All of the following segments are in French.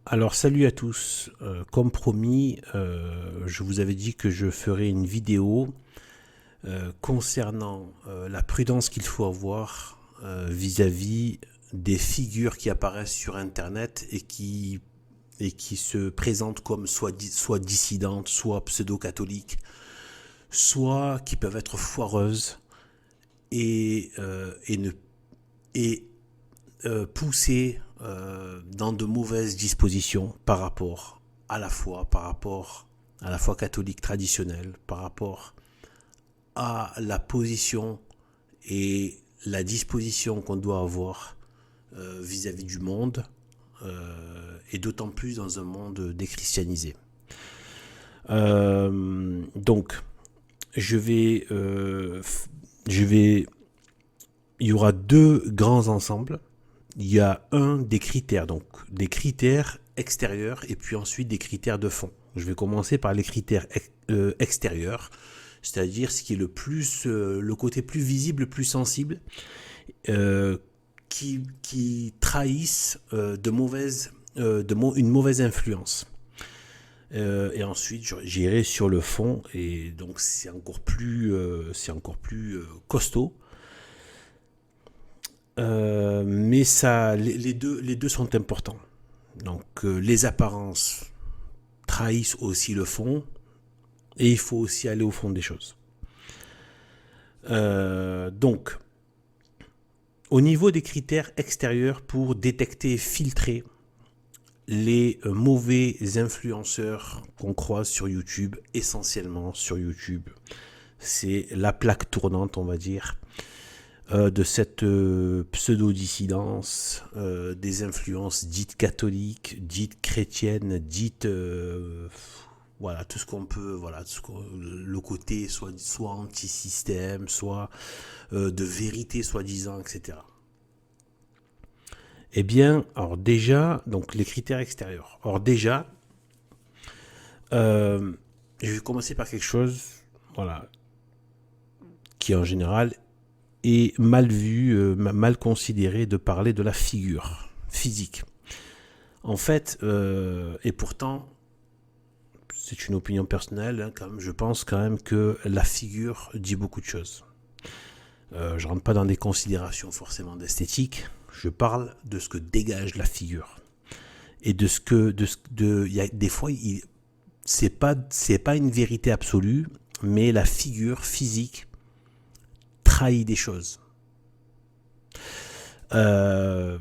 Alors salut à tous. Comme promis, je vous avais dit que je ferais une vidéo concernant la prudence qu'il faut avoir vis-à-vis des figures qui apparaissent sur Internet et qui se présentent comme soit dissidentes, soit pseudo-catholiques, soit qui peuvent être foireuses et ne et poussées dans de mauvaises dispositions par rapport à la foi catholique traditionnelle, par rapport à la position et la disposition qu'on doit avoir vis-à-vis du monde, et d'autant plus dans un monde déchristianisé. Donc, je vais, je vais, il y aura deux grands ensembles. Il y a des critères, donc des critères extérieurs et puis ensuite des critères de fond. Je vais commencer par les critères extérieurs, c'est-à-dire ce qui est le côté plus visible, plus sensible, euh, qui trahissent une mauvaise influence. Et ensuite, j'irai sur le fond, et donc c'est encore plus costaud. Mais les deux sont importants. Donc, les apparences trahissent aussi le fond, et il faut aussi aller au fond des choses. Donc, au niveau des critères extérieurs pour détecter et filtrer les mauvais influenceurs qu'on croise sur YouTube, essentiellement sur YouTube, c'est la plaque tournante, on va dire, de cette pseudo-dissidence, des influences dites catholiques, dites chrétiennes, dites voilà, tout ce qu'on peut, voilà, le côté soit anti-système, soit de vérité soi-disant, etc. Eh bien, alors déjà, donc les critères extérieurs. Alors déjà, euh, je vais commencer par quelque chose, voilà, qui en général est mal vu, mal considéré, de parler de la figure physique. En fait, et pourtant, c'est une opinion personnelle, hein, quand même, je pense quand même que la figure dit beaucoup de choses. Je rentre pas dans des considérations forcément d'esthétique, je parle de ce que dégage la figure. Et il y a des fois, c'est pas une vérité absolue, mais la figure physique trahit des choses. Euh,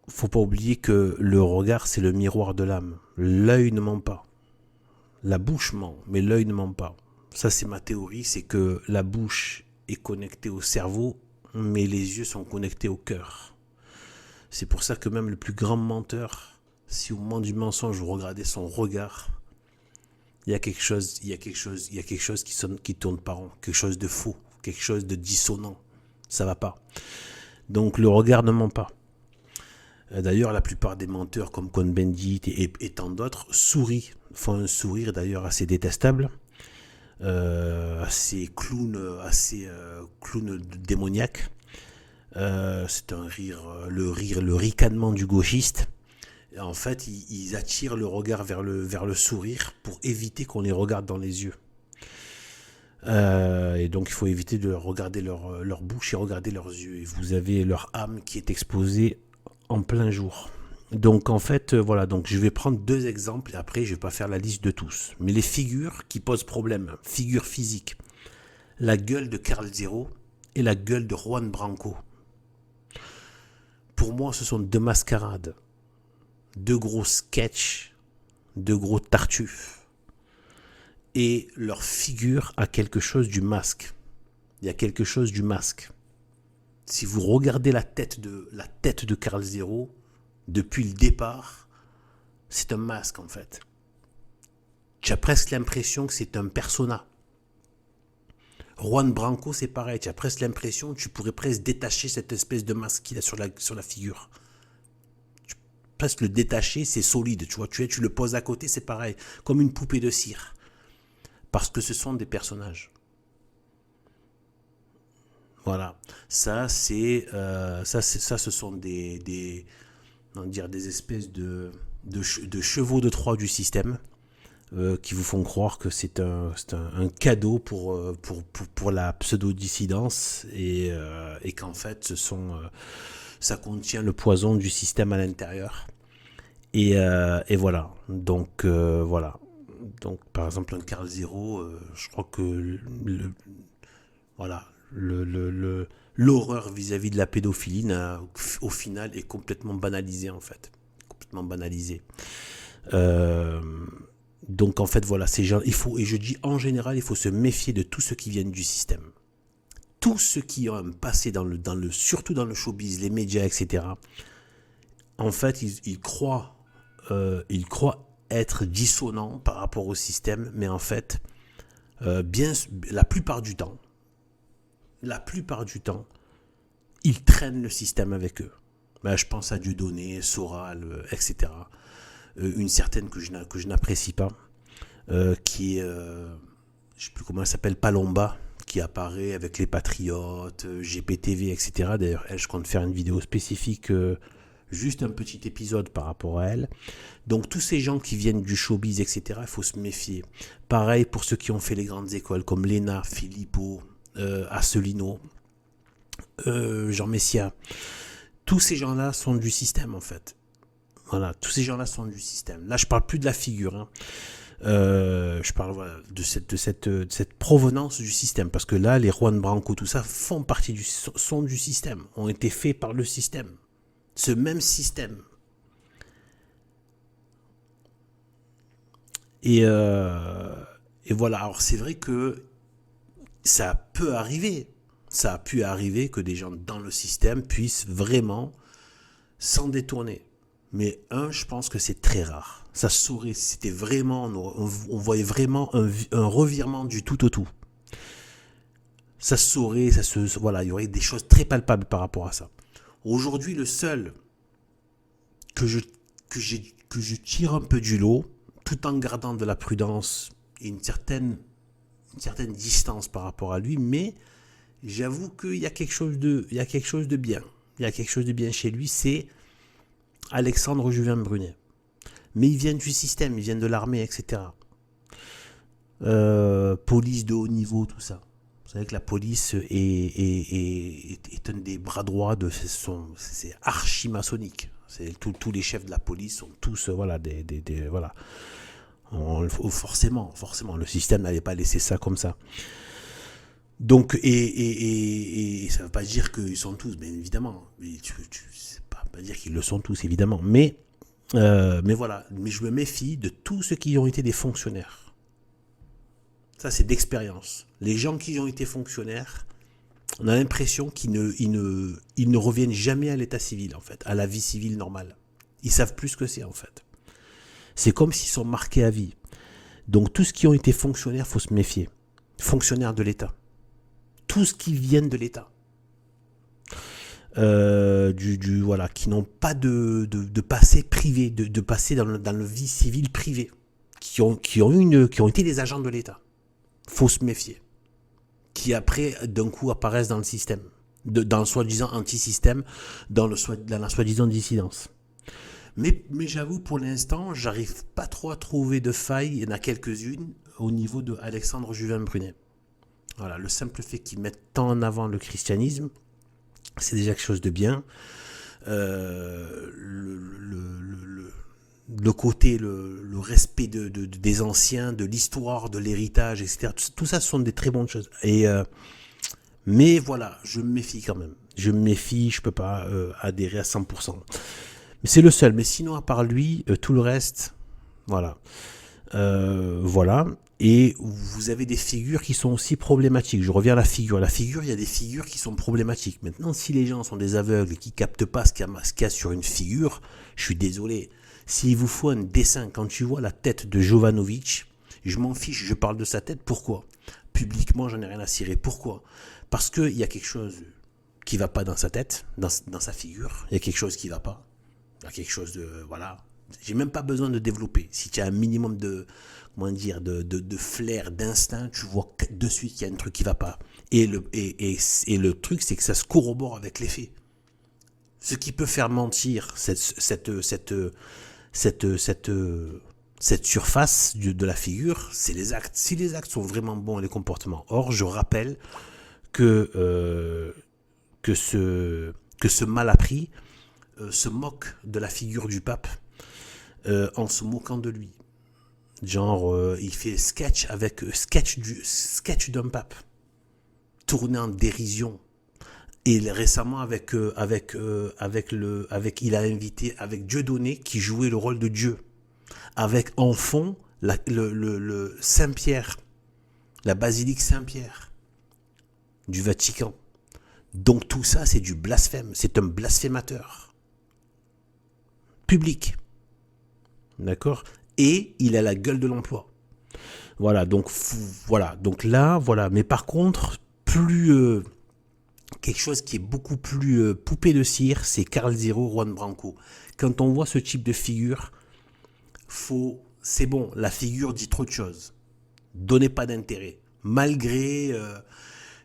Faut pas oublier que le regard, c'est le miroir de l'âme. L'œil ne ment pas. La bouche ment, mais l'œil ne ment pas. Ça, c'est ma théorie, c'est que la bouche est connectée au cerveau, mais les yeux sont connectés au cœur. C'est pour ça que même le plus grand menteur, si au moment du mensonge vous regardez son regard, il y a quelque chose, qui tourne pas rond, quelque chose de faux, quelque chose de dissonant. Ça va pas. Donc le regard ne ment pas. D'ailleurs, la plupart des menteurs comme Cohn-Bendit et tant d'autres font un sourire d'ailleurs assez détestable, assez clown démoniaque. C'est un rire, le ricanement du gauchiste. Et en fait, ils attirent le regard vers le sourire pour éviter qu'on les regarde dans les yeux. Et donc, il faut éviter de regarder leur bouche et regarder leurs yeux. Et vous avez leur âme qui est exposée en plein jour. Donc, en fait, voilà. Donc, je vais prendre deux exemples et après, je ne vais pas faire la liste de tous. Mais les figures qui posent problème, figures physiques, la gueule de Karl Zero et la gueule de Juan Branco. Pour moi, ce sont deux mascarades, deux gros sketchs, deux gros tartuffes. Et leur figure a quelque chose du masque. Il y a quelque chose du masque. Si vous regardez la tête de Karl Zero, depuis le départ, c'est un masque en fait. Tu as presque l'impression que c'est un persona. Juan Branco, c'est pareil. Tu as presque l'impression que tu pourrais presque détacher cette espèce de masque qu'il a sur la figure. Presque le détacher, c'est solide. Tu vois, tu le poses à côté, c'est pareil. Comme une poupée de cire. Parce que ce sont des personnages. Voilà. Ça, ce sont on va dire des espèces de chevaux de Troie du système, qui vous font croire que c'est un cadeau pour la pseudo-dissidence, et qu'en fait ça contient le poison du système à l'intérieur. Et voilà. Donc, voilà. Donc, par exemple, un Carl Zero, je crois que voilà, l'horreur vis-à-vis de la pédophilie, au final, est complètement banalisée, en fait. Complètement banalisée. Donc, en fait, voilà, ces gens, et je dis en général, il faut se méfier de tous ceux qui viennent du système. Tous ceux qui ont un passé surtout dans le showbiz, les médias, etc. En fait, ils croient être dissonants par rapport au système, mais en fait, la plupart du temps, ils traînent le système avec eux. Ben, je pense à Dieudonné, Soral, etc. Une certaine que je n'apprécie pas, qui est, je ne sais plus comment elle s'appelle, Palomba, qui apparaît avec les Patriotes, GPTV, etc. D'ailleurs, je compte faire une vidéo spécifique, juste un petit épisode par rapport à elle. Donc tous ces gens qui viennent du showbiz, etc., il faut se méfier. Pareil pour ceux qui ont fait les grandes écoles, comme Léna, Filippo, Asselineau, Jean Messia. Tous ces gens-là sont du système, en fait. Voilà, tous ces gens-là sont du système. Là, je parle plus de la figure, hein. Je parle, voilà, de cette provenance du système, parce que là, les Juan Branco, tout ça, sont du système, ont été faits par le système. Ce même système. Et voilà, alors c'est vrai que ça peut arriver. Ça a pu arriver que des gens dans le système puissent vraiment s'en détourner. Mais je pense que c'est très rare. Ça saurait, c'était vraiment, on voyait vraiment un revirement du tout au tout. Ça saurait, voilà, il y aurait des choses très palpables par rapport à ça. Aujourd'hui, le seul que je tire un peu du lot, tout en gardant de la prudence et une certaine distance par rapport à lui, mais j'avoue qu'il y a quelque chose de bien. Il y a quelque chose de bien chez lui, c'est Alexandre Juvin-Brunet. Mais il vient du système, il vient de l'armée, etc. Police de haut niveau, tout ça. Vous savez que la police est un des bras droits de... C'est archi-maçonnique. Tous les chefs de la police sont tous, voilà, voilà. Forcément, le système n'allait pas laisser ça comme ça. Donc, et ça ne veut pas dire qu'ils sont tous, bien évidemment. C'est pas dire qu'ils le sont tous, évidemment. Mais voilà. Mais je me méfie de tous ceux qui ont été des fonctionnaires. Ça, c'est d'expérience. Les gens qui ont été fonctionnaires, on a l'impression qu'ils ne reviennent jamais à l'état civil, en fait, à la vie civile normale. Ils savent plus ce que c'est, en fait. C'est comme s'ils sont marqués à vie. Donc, tous ceux qui ont été fonctionnaires, il faut se méfier. Fonctionnaires de l'État. Tous qui viennent de l'État. Voilà, qui n'ont pas de passé privé, de passé dans le vie civile privée, qui ont été des agents de l'État. Faut se méfier. Qui après, d'un coup, apparaissent dans le système, dans le soi-disant anti-système, dans la soi-disant dissidence. Mais j'avoue, pour l'instant, j'arrive pas trop à trouver de failles. Il y en a quelques-unes au niveau de Alexandre Juvin-Brunet. Voilà, le simple fait qu'ils mettent tant en avant le christianisme, c'est déjà quelque chose de bien. Le côté, le respect des anciens, de l'histoire, de l'héritage, etc. Tout ça, ce sont des très bonnes choses. Mais voilà, je me méfie quand même. Je me méfie, je peux pas adhérer à 100%. Mais c'est le seul. Mais sinon, à part lui, tout le reste, voilà. Voilà. Et vous avez des figures qui sont aussi problématiques. Je reviens à la figure. La figure, il y a des figures qui sont problématiques. Maintenant, si les gens sont des aveugles et qui captent pas ce qu'il y a sur une figure, je suis désolé. S'il vous faut un dessin, quand tu vois la tête de Jovanovic, je m'en fiche, je parle de sa tête. Pourquoi ? Publiquement, j'en ai rien à cirer. Pourquoi ? Parce qu'il y a quelque chose qui va pas dans sa tête, dans sa figure. Il y a quelque chose qui va pas. Il y a quelque chose de... Voilà. J'ai même pas besoin de développer. Si tu as un minimum de flair, d'instinct, tu vois de suite qu'il y a un truc qui va pas. Et le truc, c'est que ça se corrobore avec les faits. Ce qui peut faire mentir cette surface de la figure, c'est les actes. Si les actes sont vraiment bons et les comportements. Or, je rappelle que, que ce malappris se moque de la figure du pape en se moquant de lui. Genre, il fait sketch d'un pape, tourné en dérision. Et récemment, il a invité avec Dieudonné qui jouait le rôle de Dieu, avec en fond le Saint-Pierre, la basilique Saint-Pierre du Vatican. Donc tout ça, c'est du blasphème, c'est un blasphémateur public, d'accord. Et il a la gueule de l'emploi. Voilà, donc là, voilà. Mais par contre, quelque chose qui est beaucoup plus poupée de cire, c'est Karl Zero, Juan Branco. Quand on voit ce type de figure, c'est bon, la figure dit trop de choses. Donnez pas d'intérêt. Malgré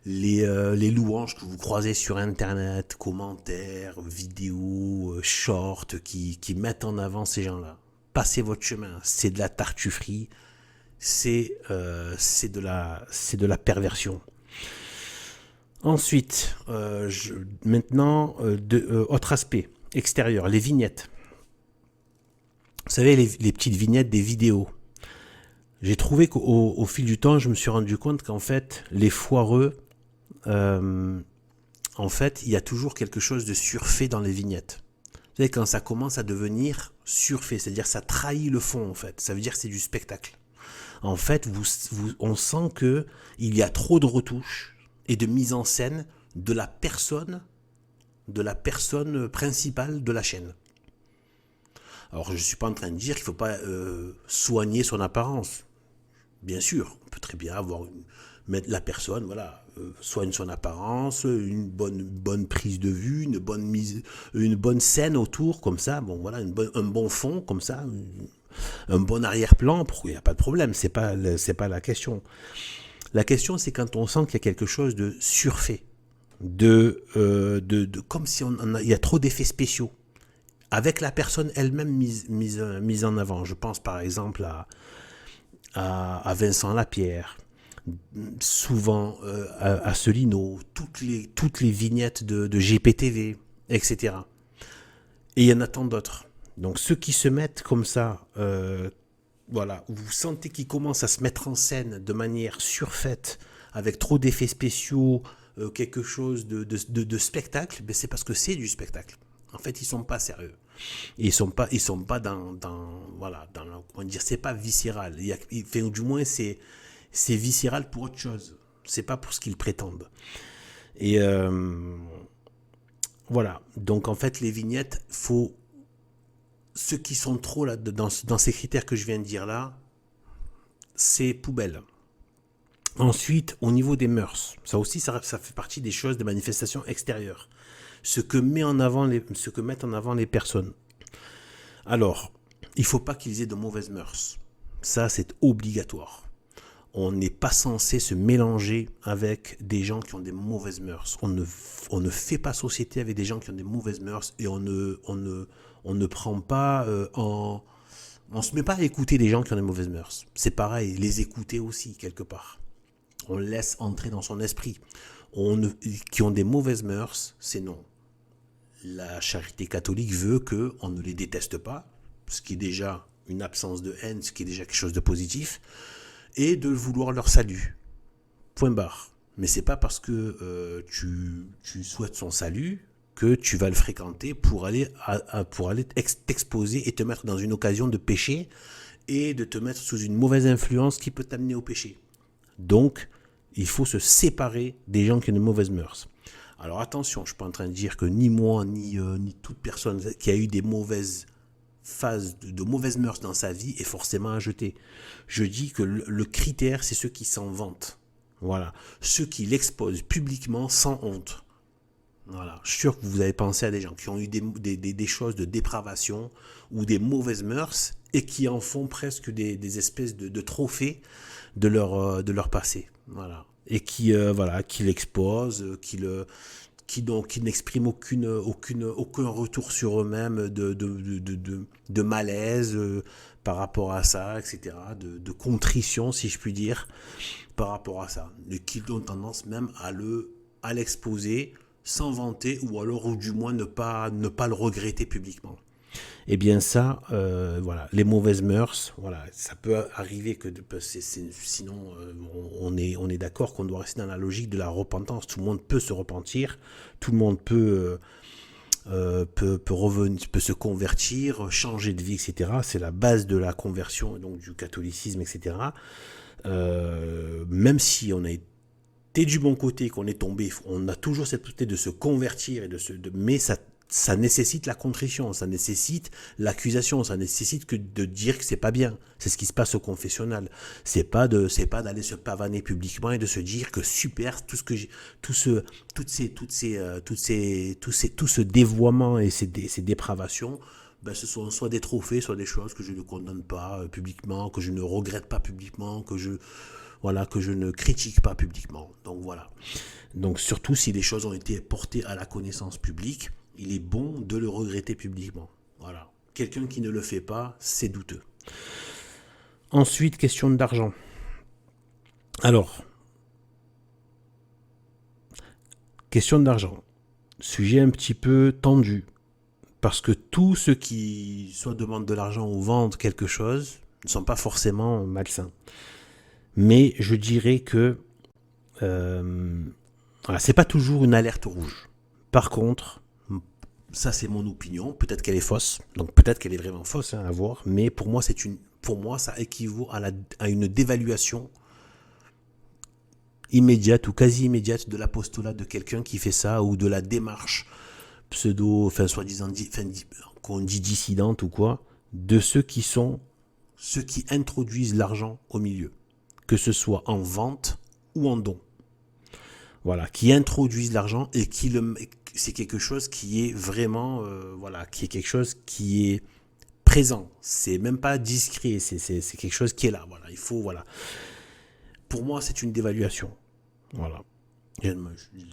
les louanges que vous croisez sur Internet, commentaires, vidéos, shorts, qui mettent en avant ces gens-là. Passez votre chemin. C'est de la tartufferie. C'est de la perversion. Ensuite, maintenant, autre aspect extérieur, les vignettes. Vous savez, les petites vignettes des vidéos. J'ai trouvé qu'au fil du temps, je me suis rendu compte qu'en fait, les foireux, en fait, il y a toujours quelque chose de surfait dans les vignettes. Vous savez, quand ça commence à devenir surfait, c'est-à-dire ça trahit le fond, en fait. Ça veut dire que c'est du spectacle. En fait, on sent qu'il y a trop de retouches et de mise en scène de la personne principale de la chaîne. Alors, je ne suis pas en train de dire qu'il ne faut pas soigner son apparence. Bien sûr, on peut très bien mettre la personne, voilà, soigne son apparence, une bonne prise de vue, une bonne scène autour, comme ça, bon, voilà, un bon fond, comme ça, un bon arrière-plan, il n'y a pas de problème, c'est pas la question. La question, c'est quand on sent qu'il y a quelque chose de surfait, comme si il y a trop d'effets spéciaux, avec la personne elle-même mise en avant. Je pense par exemple à Vincent Lapierre, souvent à Asselineau, toutes les vignettes de GPTV, etc. Et il y en a tant d'autres. Donc ceux qui se mettent comme ça, voilà, vous sentez qu'ils commencent à se mettre en scène de manière surfaite, avec trop d'effets spéciaux, quelque chose de spectacle, ben c'est parce que c'est du spectacle. En fait, ils sont pas sérieux. Et ils sont pas comment dire, c'est pas viscéral. Du moins, c'est viscéral pour autre chose. C'est pas pour ce qu'ils prétendent. Et voilà. Donc en fait, les vignettes, ceux qui sont trop là dans ces critères que je viens de dire là, c'est poubelle. Ensuite, au niveau des mœurs, ça aussi, ça fait partie des choses, des manifestations extérieures. Ce que mettent en avant les personnes. Alors, il ne faut pas qu'ils aient de mauvaises mœurs. Ça, c'est obligatoire. On n'est pas censé se mélanger avec des gens qui ont des mauvaises mœurs. On ne fait pas société avec des gens qui ont des mauvaises mœurs et on ne prend pas on se met pas à écouter des gens qui ont des mauvaises mœurs. C'est pareil, les écouter aussi, quelque part. On laisse entrer dans son esprit. Qui ont des mauvaises mœurs, c'est non. La charité catholique veut qu'on ne les déteste pas, ce qui est déjà une absence de haine, ce qui est déjà quelque chose de positif, et de vouloir leur salut. Point barre. Mais c'est pas parce que tu souhaites son salut que tu vas le fréquenter pour aller t'exposer et te mettre dans une occasion de péché et de te mettre sous une mauvaise influence qui peut t'amener au péché. Donc, il faut se séparer des gens qui ont de mauvaises mœurs. Alors attention, je ne suis pas en train de dire que ni moi, ni toute personne qui a eu des mauvaises phases de mauvaises mœurs dans sa vie est forcément à jeter. Je dis que le critère, c'est ceux qui s'en vantent. Voilà. Ceux qui l'exposent publiquement sans honte. Voilà. Je suis sûr que vous avez pensé à des gens qui ont eu des choses de dépravation ou des mauvaises mœurs et qui en font presque des espèces de trophées de leur passé. Voilà. Et qui l'exposent, qui qui n'expriment aucun retour sur eux-mêmes de malaise par rapport à ça, etc., de contrition, si je puis dire, par rapport à ça, et qui ont tendance même à l'exposer sans vanter, ou du moins ne pas le regretter publiquement. Eh bien ça, voilà, les mauvaises mœurs, voilà, ça peut arriver que sinon on est d'accord qu'on doit rester dans la logique de la repentance. Tout le monde peut se repentir, tout le monde peut revenir, peut se convertir, changer de vie, etc. C'est la base de la conversion, donc du catholicisme, etc. Même si on a été du bon côté, qu'on est tombé, on a toujours cette possibilité de se convertir mais ça nécessite la contrition, ça nécessite l'accusation, ça nécessite de dire que c'est pas bien. C'est ce qui se passe au confessionnal. C'est pas d'aller se pavaner publiquement et de se dire que super, tout ce dévoiement et ces dépravations, ben ce sont soit des trophées, soit des choses que je ne condamne pas publiquement, que je ne regrette pas publiquement, que je ne critique pas publiquement. Donc voilà. Donc surtout si les choses ont été portées à la connaissance publique, il est bon de le regretter publiquement. Voilà. Quelqu'un qui ne le fait pas, c'est douteux. Ensuite, question d'argent. Alors, question d'argent. Sujet un petit peu tendu. Parce que tous ceux qui soit demandent de l'argent ou vendent quelque chose ne sont pas forcément malsains. Mais je dirais que c'est pas toujours une alerte rouge. Par contre, ça c'est mon opinion, peut-être qu'elle est fausse, donc peut-être qu'elle est vraiment fausse à voir, mais pour moi ça équivaut à une dévaluation immédiate ou quasi immédiate de l'apostolat de quelqu'un qui fait ça, ou de la démarche soi-disant qu'on dit dissidente ou quoi, de ceux qui introduisent l'argent au milieu, que ce soit en vente ou en don. Voilà, qui introduisent l'argent et c'est quelque chose qui est vraiment, qui est quelque chose qui est présent. C'est même pas discret, c'est quelque chose qui est là. Voilà, Pour moi, c'est une dévaluation. Voilà.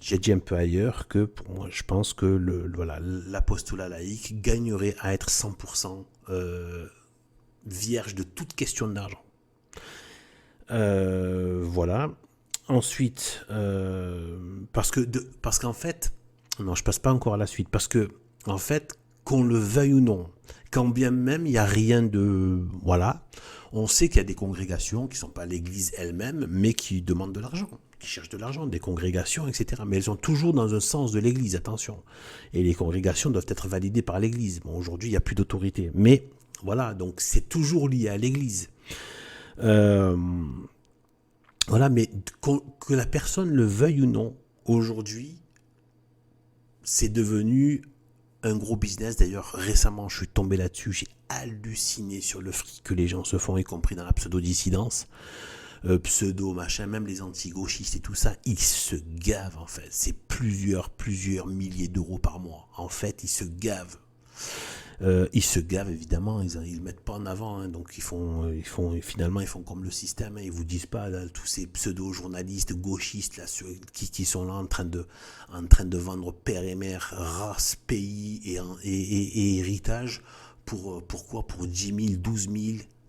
J'ai dit un peu ailleurs que pour moi, je pense que l'apostolat laïque gagnerait à être 100% vierge de toute question d'argent. Voilà. Ensuite, parce qu'en fait, non, je passe pas encore à la suite, parce que en fait, qu'on le veuille ou non, quand bien même il n'y a rien de, on sait qu'il y a des congrégations qui sont pas l'Église elle-même, mais qui demandent de l'argent, qui cherchent de l'argent, des congrégations, etc. Mais elles sont toujours dans un sens de l'Église, attention. Et les congrégations doivent être validées par l'Église. Bon, aujourd'hui, il n'y a plus d'autorité, mais voilà, donc c'est toujours lié à l'Église. Voilà, mais que la personne le veuille ou non, aujourd'hui, c'est devenu un gros business. D'ailleurs, récemment, je suis tombé là-dessus, j'ai halluciné sur le fric que les gens se font, y compris dans la pseudo-dissidence, pseudo-machin, même les anti-gauchistes et tout ça, ils se gavent en fait. C'est plusieurs milliers d'euros par mois. En fait, ils se gavent. Ils se gavent évidemment, ils le mettent pas en avant, hein, donc ils font comme le système, hein, ils vous disent pas là, tous ces pseudo journalistes gauchistes là qui sont là en train de vendre père et mère, race, pays et héritage pourquoi pour 10 000,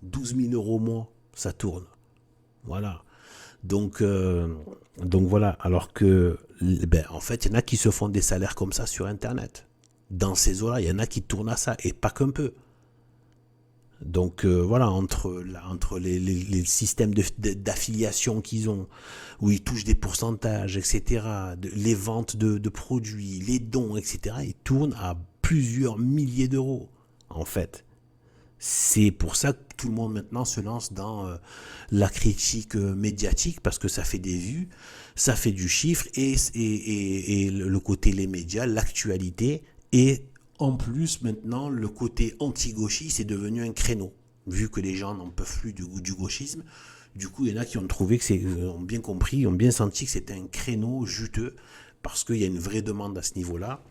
12 000 euros au mois, ça tourne. Voilà. Donc voilà, alors que en fait il y en a qui se font des salaires comme ça sur internet. Dans ces eaux-là, il y en a qui tournent à ça, et pas qu'un peu. Donc entre les systèmes d'affiliation qu'ils ont, où ils touchent des pourcentages, etc., les ventes de produits, les dons, etc., ils tournent à plusieurs milliers d'euros, en fait. C'est pour ça que tout le monde maintenant se lance dans la critique médiatique, parce que ça fait des vues, ça fait du chiffre, et le côté les médias, l'actualité. Et en plus, maintenant, le côté anti-gauchiste est devenu un créneau. Vu que les gens n'en peuvent plus du gauchisme, du coup, il y en a qui ont trouvé ont bien compris, ont bien senti que c'était un créneau juteux, parce qu'il y a une vraie demande à ce niveau-là.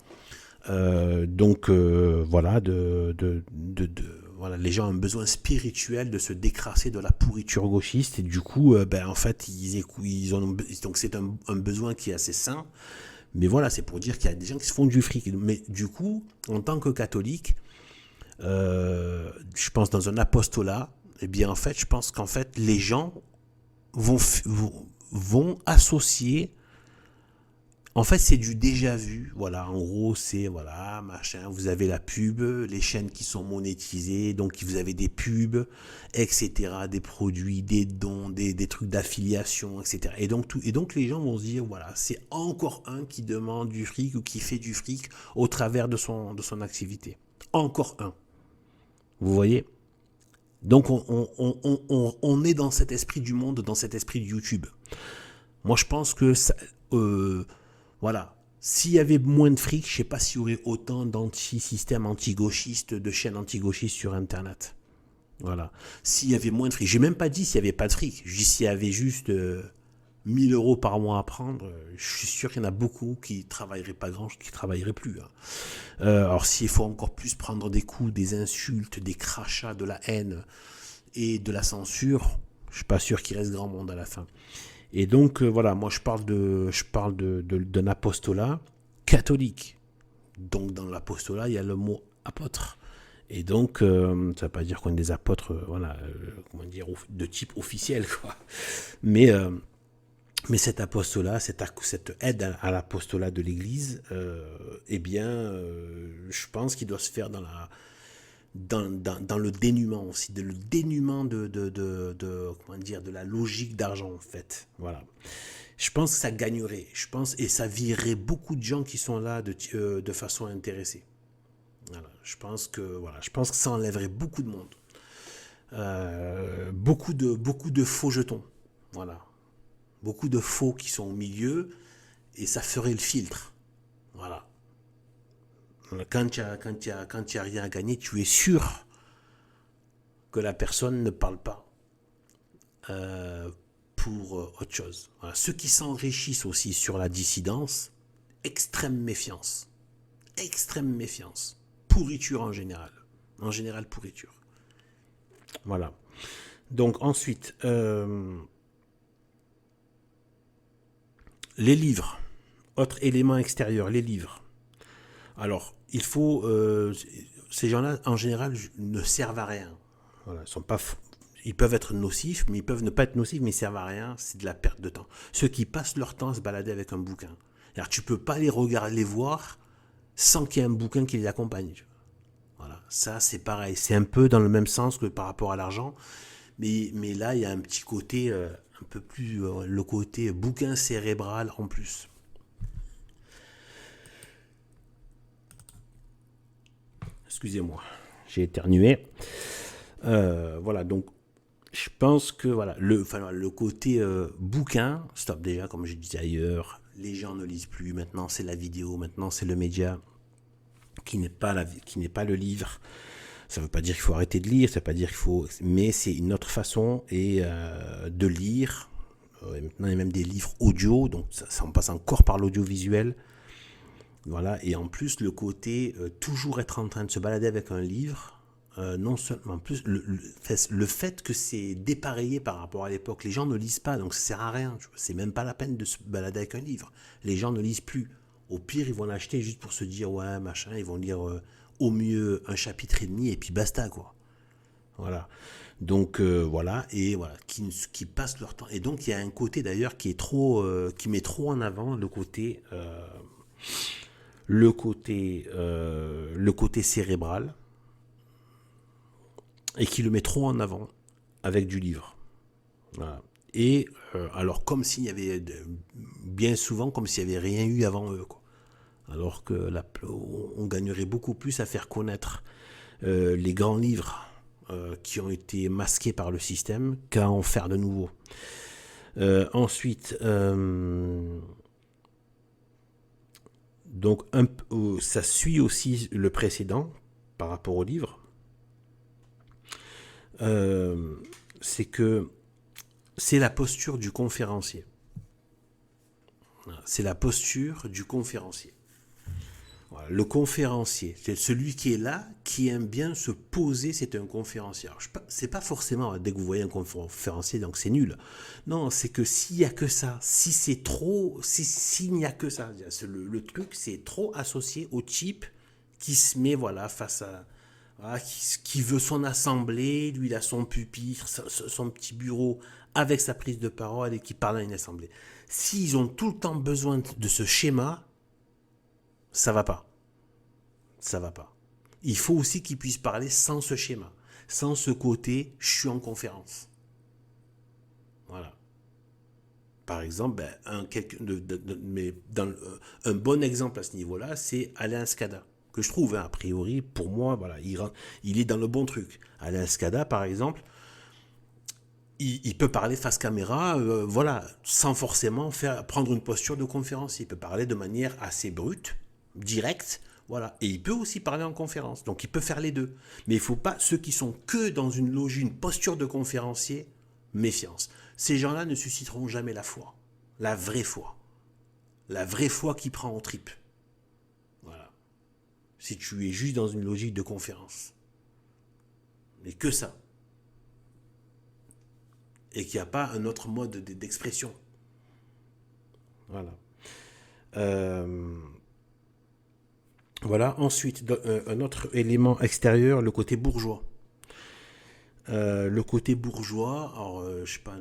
Voilà, les gens ont un besoin spirituel de se décrasser de la pourriture gauchiste, et du coup, en fait, donc c'est un besoin qui est assez sain. Mais voilà, c'est pour dire qu'il y a des gens qui se font du fric. Mais du coup, en tant que catholique, je pense dans un apostolat, eh bien en fait, je pense qu'en fait, les gens vont associer. En fait, c'est du déjà vu. Voilà, en gros, c'est voilà, machin. Vous avez la pub, les chaînes qui sont monétisées, donc vous avez des pubs, etc., des produits, des dons, des trucs d'affiliation, etc. Et donc les gens vont se dire, voilà, c'est encore un qui demande du fric ou qui fait du fric au travers de son activité. Encore un. Vous voyez? Donc on est dans cet esprit du monde, dans cet esprit de YouTube. Moi, je pense que ça, voilà. S'il y avait moins de fric, je ne sais pas s'il y aurait autant d'anti-systèmes anti-gauchistes, de chaînes anti-gauchistes sur Internet. Voilà. S'il y avait moins de fric. J'ai même pas dit s'il n'y avait pas de fric. Je dis s'il y avait juste 1000 euros par mois à prendre, je suis sûr qu'il y en a beaucoup qui ne travailleraient pas qui ne travailleraient plus. Hein. Alors s'il faut encore plus prendre des coups, des insultes, des crachats, de la haine et de la censure, je ne suis pas sûr qu'il reste grand monde à la fin. Et donc voilà, moi je parle d'un apostolat catholique. Donc dans l'apostolat, il y a le mot apôtre. Et donc ça ne veut pas dire qu'on est des apôtres, voilà, comment dire, de type officiel, quoi. Mais cet apostolat, cette aide à l'apostolat de l'Église, eh bien, je pense qu'il doit se faire dans le dénuement aussi, le dénuement comment dire, de la logique d'argent en fait. Voilà. Je pense que ça gagnerait, et ça virerait beaucoup de gens qui sont là de façon intéressée. Voilà. Je pense que ça enlèverait beaucoup de monde, beaucoup de faux jetons. Voilà. Beaucoup de faux qui sont au milieu et ça ferait le filtre. Voilà. Quand tu as rien à gagner, tu es sûr que la personne ne parle pas pour autre chose. Voilà. Ceux qui s'enrichissent aussi sur la dissidence, extrême méfiance. Extrême méfiance. Pourriture en général. En général, pourriture. Voilà. Donc ensuite, les livres. Autre élément extérieur, les livres. Alors, il faut... ces gens-là, en général, ne servent à rien. Voilà, ils peuvent être nocifs, mais ils peuvent ne pas être nocifs, mais ils servent à rien, c'est de la perte de temps. Ceux qui passent leur temps à se balader avec un bouquin. Alors, tu peux pas les regarder, les voir, sans qu'il y ait un bouquin qui les accompagne. Voilà, ça c'est pareil. C'est un peu dans le même sens que par rapport à l'argent, mais là, il y a un petit côté, un peu plus... le côté bouquin cérébral en plus. Excusez-moi, j'ai éternué. Voilà, donc je pense que voilà, le côté bouquin, stop déjà, comme je disais ailleurs, les gens ne lisent plus. Maintenant, c'est la vidéo, maintenant, c'est le média qui n'est pas le livre. Ça ne veut pas dire qu'il faut arrêter de lire, ça veut pas dire qu'il faut, mais c'est une autre façon de lire. Maintenant, il y a même des livres audio, donc ça on passe encore par l'audiovisuel. Voilà, et en plus le côté toujours être en train de se balader avec un livre, non seulement en plus le fait que c'est dépareillé par rapport à l'époque, les gens ne lisent pas, donc ça sert à rien, c'est même pas la peine de se balader avec un livre, les gens ne lisent plus, au pire ils vont l'acheter juste pour se dire ouais machin, ils vont lire au mieux un chapitre et demi et puis basta quoi. Voilà. Donc voilà, et voilà, qui passent leur temps. Et donc il y a un côté d'ailleurs qui met trop en avant le côté cérébral et qui le met trop en avant avec du livre. Voilà. Et alors comme s'il y avait bien souvent comme s'il n'y avait rien eu avant eux quoi. Alors que on gagnerait beaucoup plus à faire connaître les grands livres qui ont été masqués par le système qu'à en faire de nouveaux. Ensuite, donc ça suit aussi le précédent par rapport au livre. C'est que c'est la posture du conférencier. C'est la posture du conférencier. Voilà, le conférencier, c'est celui qui est là, qui aime bien se poser, c'est un conférencier. C'est pas forcément, dès que vous voyez un conférencier, donc c'est nul. Non, c'est que s'il y a que ça, si c'est trop, s'il n'y a que ça, le truc, c'est trop associé au type qui se met, voilà, face à, voilà, qui veut son assemblée, lui il a son pupitre, son petit bureau avec sa prise de parole et qui parle à une assemblée. S'ils ont tout le temps besoin de ce schéma, ça va pas. Ça va pas. Il faut aussi qu'ils puissent parler sans ce schéma, sans ce côté je suis en conférence. Voilà. Par exemple, un bon exemple à ce niveau-là, c'est Alain Scada, que je trouve, hein, a priori, pour moi, voilà, il est dans le bon truc. Alain Scada, par exemple, il peut parler face caméra, voilà, sans forcément prendre une posture de conférencier. Il peut parler de manière assez brute, directe, voilà. Et il peut aussi parler en conférence. Donc il peut faire les deux. Mais il ne faut pas, ceux qui sont que dans une logique, une posture de conférencier, méfiance. Ces gens-là ne susciteront jamais la foi. La vraie foi. La vraie foi qui prend en tripes. Voilà. Si tu es juste dans une logique de conférence. Mais que ça. Et qu'il n'y a pas un autre mode d'expression. Voilà. Voilà. Ensuite, un autre élément extérieur, le côté bourgeois. Le côté bourgeois, alors je suis pas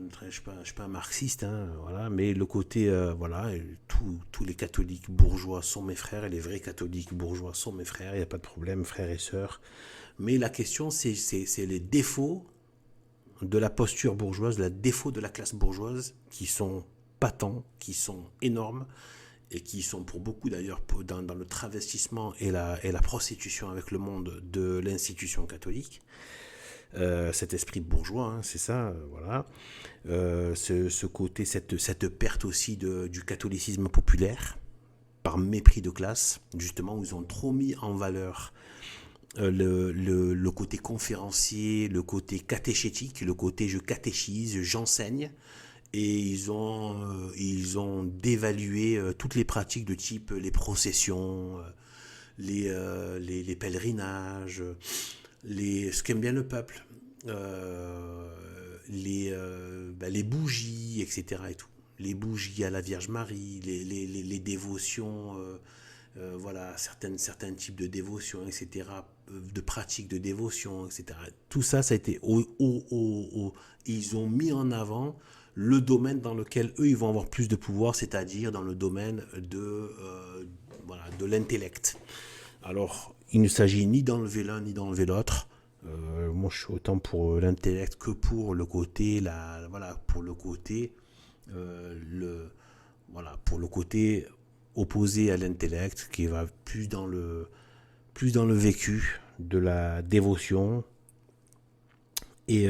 un marxiste, hein, voilà, mais le côté, voilà, tous les catholiques bourgeois sont mes frères et les vrais catholiques bourgeois sont mes frères, il n'y a pas de problème, frères et sœurs. Mais la question, c'est les défauts de la posture bourgeoise, les défauts de la classe bourgeoise qui sont patents, qui sont énormes et qui sont pour beaucoup d'ailleurs dans le travestissement et la prostitution avec le monde de l'institution catholique. Cet esprit bourgeois, hein, c'est ça, voilà. Ce côté, cette perte aussi du catholicisme populaire, par mépris de classe, justement, où ils ont trop mis en valeur le côté conférencier, le côté catéchétique, le côté je catéchise, j'enseigne, et ils ont dévalué toutes les pratiques de type les processions, les pèlerinages, ce qu'aime bien le peuple, les bougies, etc. Et tout. Les bougies à la Vierge Marie, les dévotions, voilà, certains types de dévotions, etc., de pratiques de dévotion, etc. Tout ça, ça a été ils ont mis en avant le domaine dans lequel eux, ils vont avoir plus de pouvoir, c'est-à-dire dans le domaine voilà, de l'intellect. Alors, il ne s'agit ni d'enlever l'un ni d'enlever l'autre. Moi, je suis autant pour l'intellect que pour le côté, voilà, pour le côté, voilà, pour le côté opposé à l'intellect, qui va plus dans le vécu de la dévotion. Et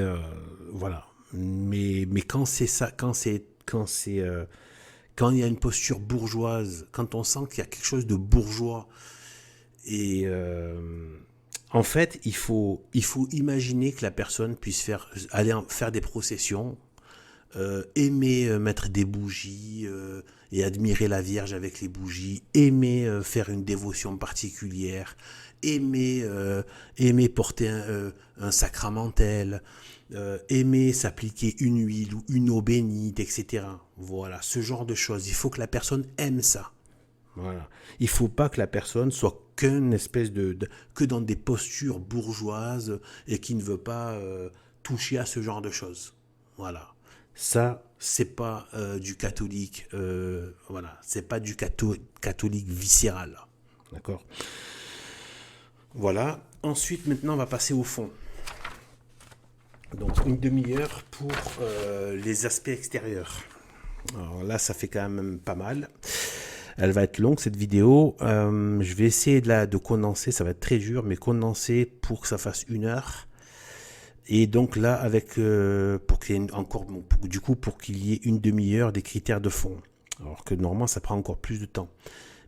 voilà. Mais quand c'est ça, quand il y a une posture bourgeoise, quand on sent qu'il y a quelque chose de bourgeois, et en fait, il faut imaginer que la personne puisse aller faire des processions, aimer mettre des bougies et admirer la Vierge avec les bougies, aimer faire une dévotion particulière, aimer porter un sacramentel, aimer s'appliquer une huile ou une eau bénite, etc. Voilà, ce genre de choses. Il faut que la personne aime ça. Voilà. Il ne faut pas que la personne soit qu'une espèce que dans des postures bourgeoises et qui ne veut pas toucher à ce genre de choses. Voilà. Ça, c'est pas du catholique. Voilà. C'est pas du catholique viscéral. D'accord. Voilà. Ensuite, maintenant, on va passer au fond. Donc, une demi-heure pour les aspects extérieurs. Alors là, ça fait quand même pas mal. Elle va être longue cette vidéo. Je vais essayer de condenser. Ça va être très dur, mais condenser pour que ça fasse 1 heure. Et donc là, pour qu'il y ait une demi-heure des critères de fond. Alors que normalement, ça prend encore plus de temps.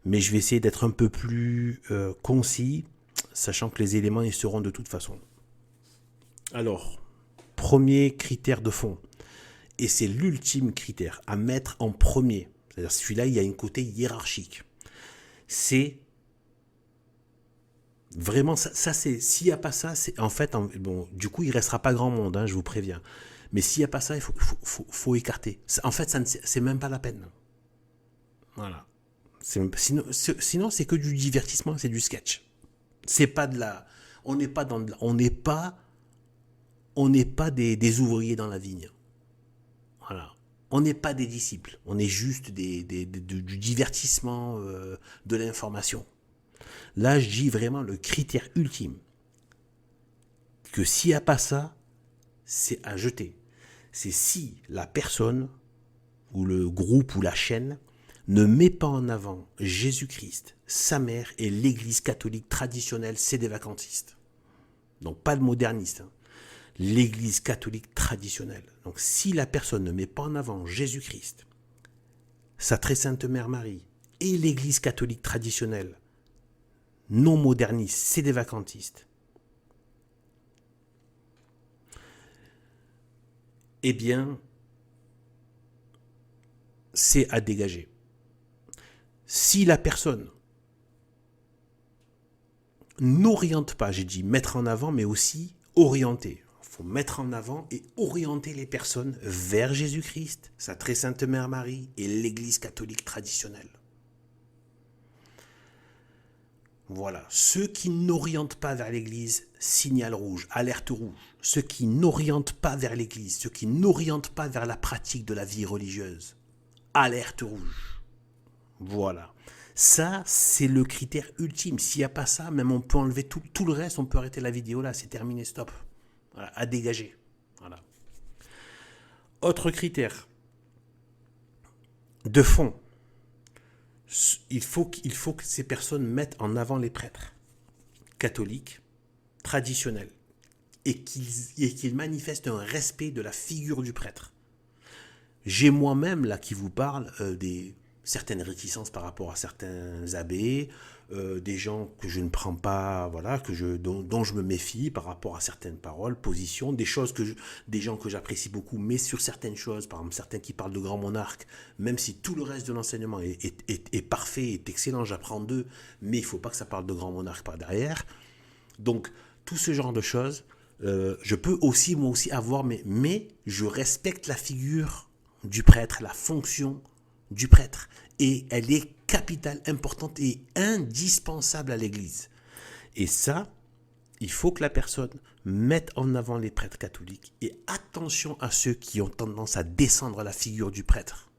Mais je vais essayer d'être un peu plus concis, sachant que les éléments y seront de toute façon. Alors, premier critère de fond. Et c'est l'ultime critère à mettre en premier. C'est-à-dire celui-là, il y a un côté hiérarchique. C'est Vraiment, ça c'est, s'il n'y a pas ça, c'est en fait, bon, du coup, il restera pas grand monde, hein, je vous préviens. Mais s'il n'y a pas ça, il faut écarter. En fait, c'est même pas la peine. Voilà. Sinon, c'est que du divertissement, c'est du sketch. C'est pas de la, on n'est pas dans, on n'est pas des ouvriers dans la vigne. Voilà. On n'est pas des disciples. On est juste du divertissement, de l'information. Là, je dis vraiment le critère ultime. Que s'il n'y a pas ça, c'est à jeter. C'est si la personne, ou le groupe, ou la chaîne, ne met pas en avant Jésus-Christ, sa mère et l'église catholique traditionnelle sédévacantiste. Donc pas le moderniste. Hein. L'église catholique traditionnelle. Donc si la personne ne met pas en avant Jésus-Christ, sa très sainte mère Marie et l'église catholique traditionnelle, non moderniste, sédévacantiste, eh bien, c'est à dégager. Si la personne n'oriente pas, j'ai dit mettre en avant, mais aussi orienter. Il faut mettre en avant et orienter les personnes vers Jésus-Christ, sa très sainte mère Marie et l'église catholique traditionnelle. Voilà. Ceux qui n'orientent pas vers l'église, signal rouge, alerte rouge. Ceux qui n'orientent pas vers l'église, ceux qui n'orientent pas vers la pratique de la vie religieuse, alerte rouge. Voilà. Ça, c'est le critère ultime. S'il n'y a pas ça, même on peut enlever tout le reste, on peut arrêter la vidéo là, c'est terminé, stop. Voilà, à dégager. Voilà. Autre critère de fond. Il faut que ces personnes mettent en avant les prêtres catholiques, traditionnels, et qu'ils manifestent un respect de la figure du prêtre. J'ai moi-même, là, qui vous parle, certaines réticences par rapport à certains abbés, des gens que je ne prends pas, voilà, dont je me méfie par rapport à certaines paroles, positions, des gens que j'apprécie beaucoup, mais sur certaines choses, par exemple certains qui parlent de grands monarques, même si tout le reste de l'enseignement est parfait, est excellent, j'apprends d'eux, mais il ne faut pas que ça parle de grands monarques par derrière. Donc, tout ce genre de choses, je peux aussi, moi aussi, avoir, mais je respecte la figure du prêtre, la fonction du prêtre. Et elle est capitale, importante et indispensable à l'Église. Et ça, il faut que la personne mette en avant les prêtres catholiques et attention à ceux qui ont tendance à descendre la figure du prêtre,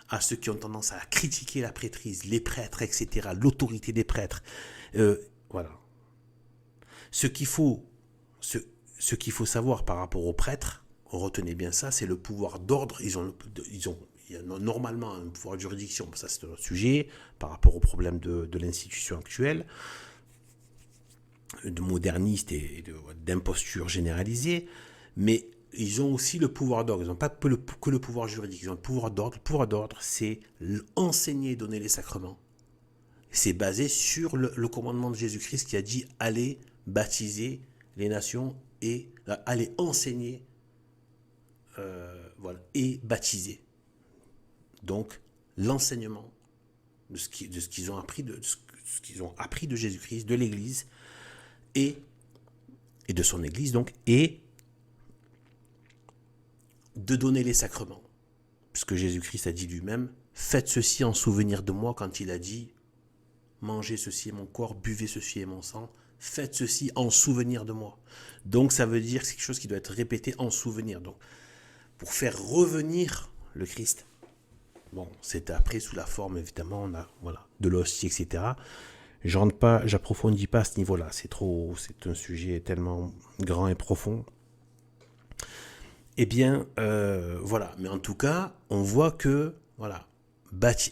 à ceux qui ont tendance à critiquer la prêtrise, les prêtres, etc., l'autorité des prêtres. Voilà. Ce qu'il faut savoir par rapport aux prêtres, retenez bien ça, c'est le pouvoir d'ordre. Il y a normalement un pouvoir de juridiction, ça c'est un autre sujet, par rapport au problème de l'institution actuelle, de moderniste et d'imposture généralisée, mais ils ont aussi le pouvoir d'ordre, ils n'ont pas que le pouvoir juridique, ils ont le pouvoir d'ordre. Le pouvoir d'ordre, c'est enseigner et donner les sacrements. C'est basé sur le commandement de Jésus-Christ qui a dit « Allez baptiser les nations et allez enseigner et baptiser ». Donc, l'enseignement de ce qu'ils ont appris de Jésus-Christ, de l'Église et de son Église, donc, et de donner les sacrements. Puisque Jésus-Christ a dit lui-même, faites ceci en souvenir de moi, quand il a dit, mangez ceci est mon corps, buvez ceci est mon sang, faites ceci en souvenir de moi. Donc, ça veut dire que c'est quelque chose qui doit être répété en souvenir. Donc, pour faire revenir le Christ. Bon, c'est après sous la forme, évidemment, de l'hostie, etc. J'approfondis pas à ce niveau-là. C'est un sujet tellement grand et profond. Eh bien, voilà. Mais en tout cas, on voit que, voilà,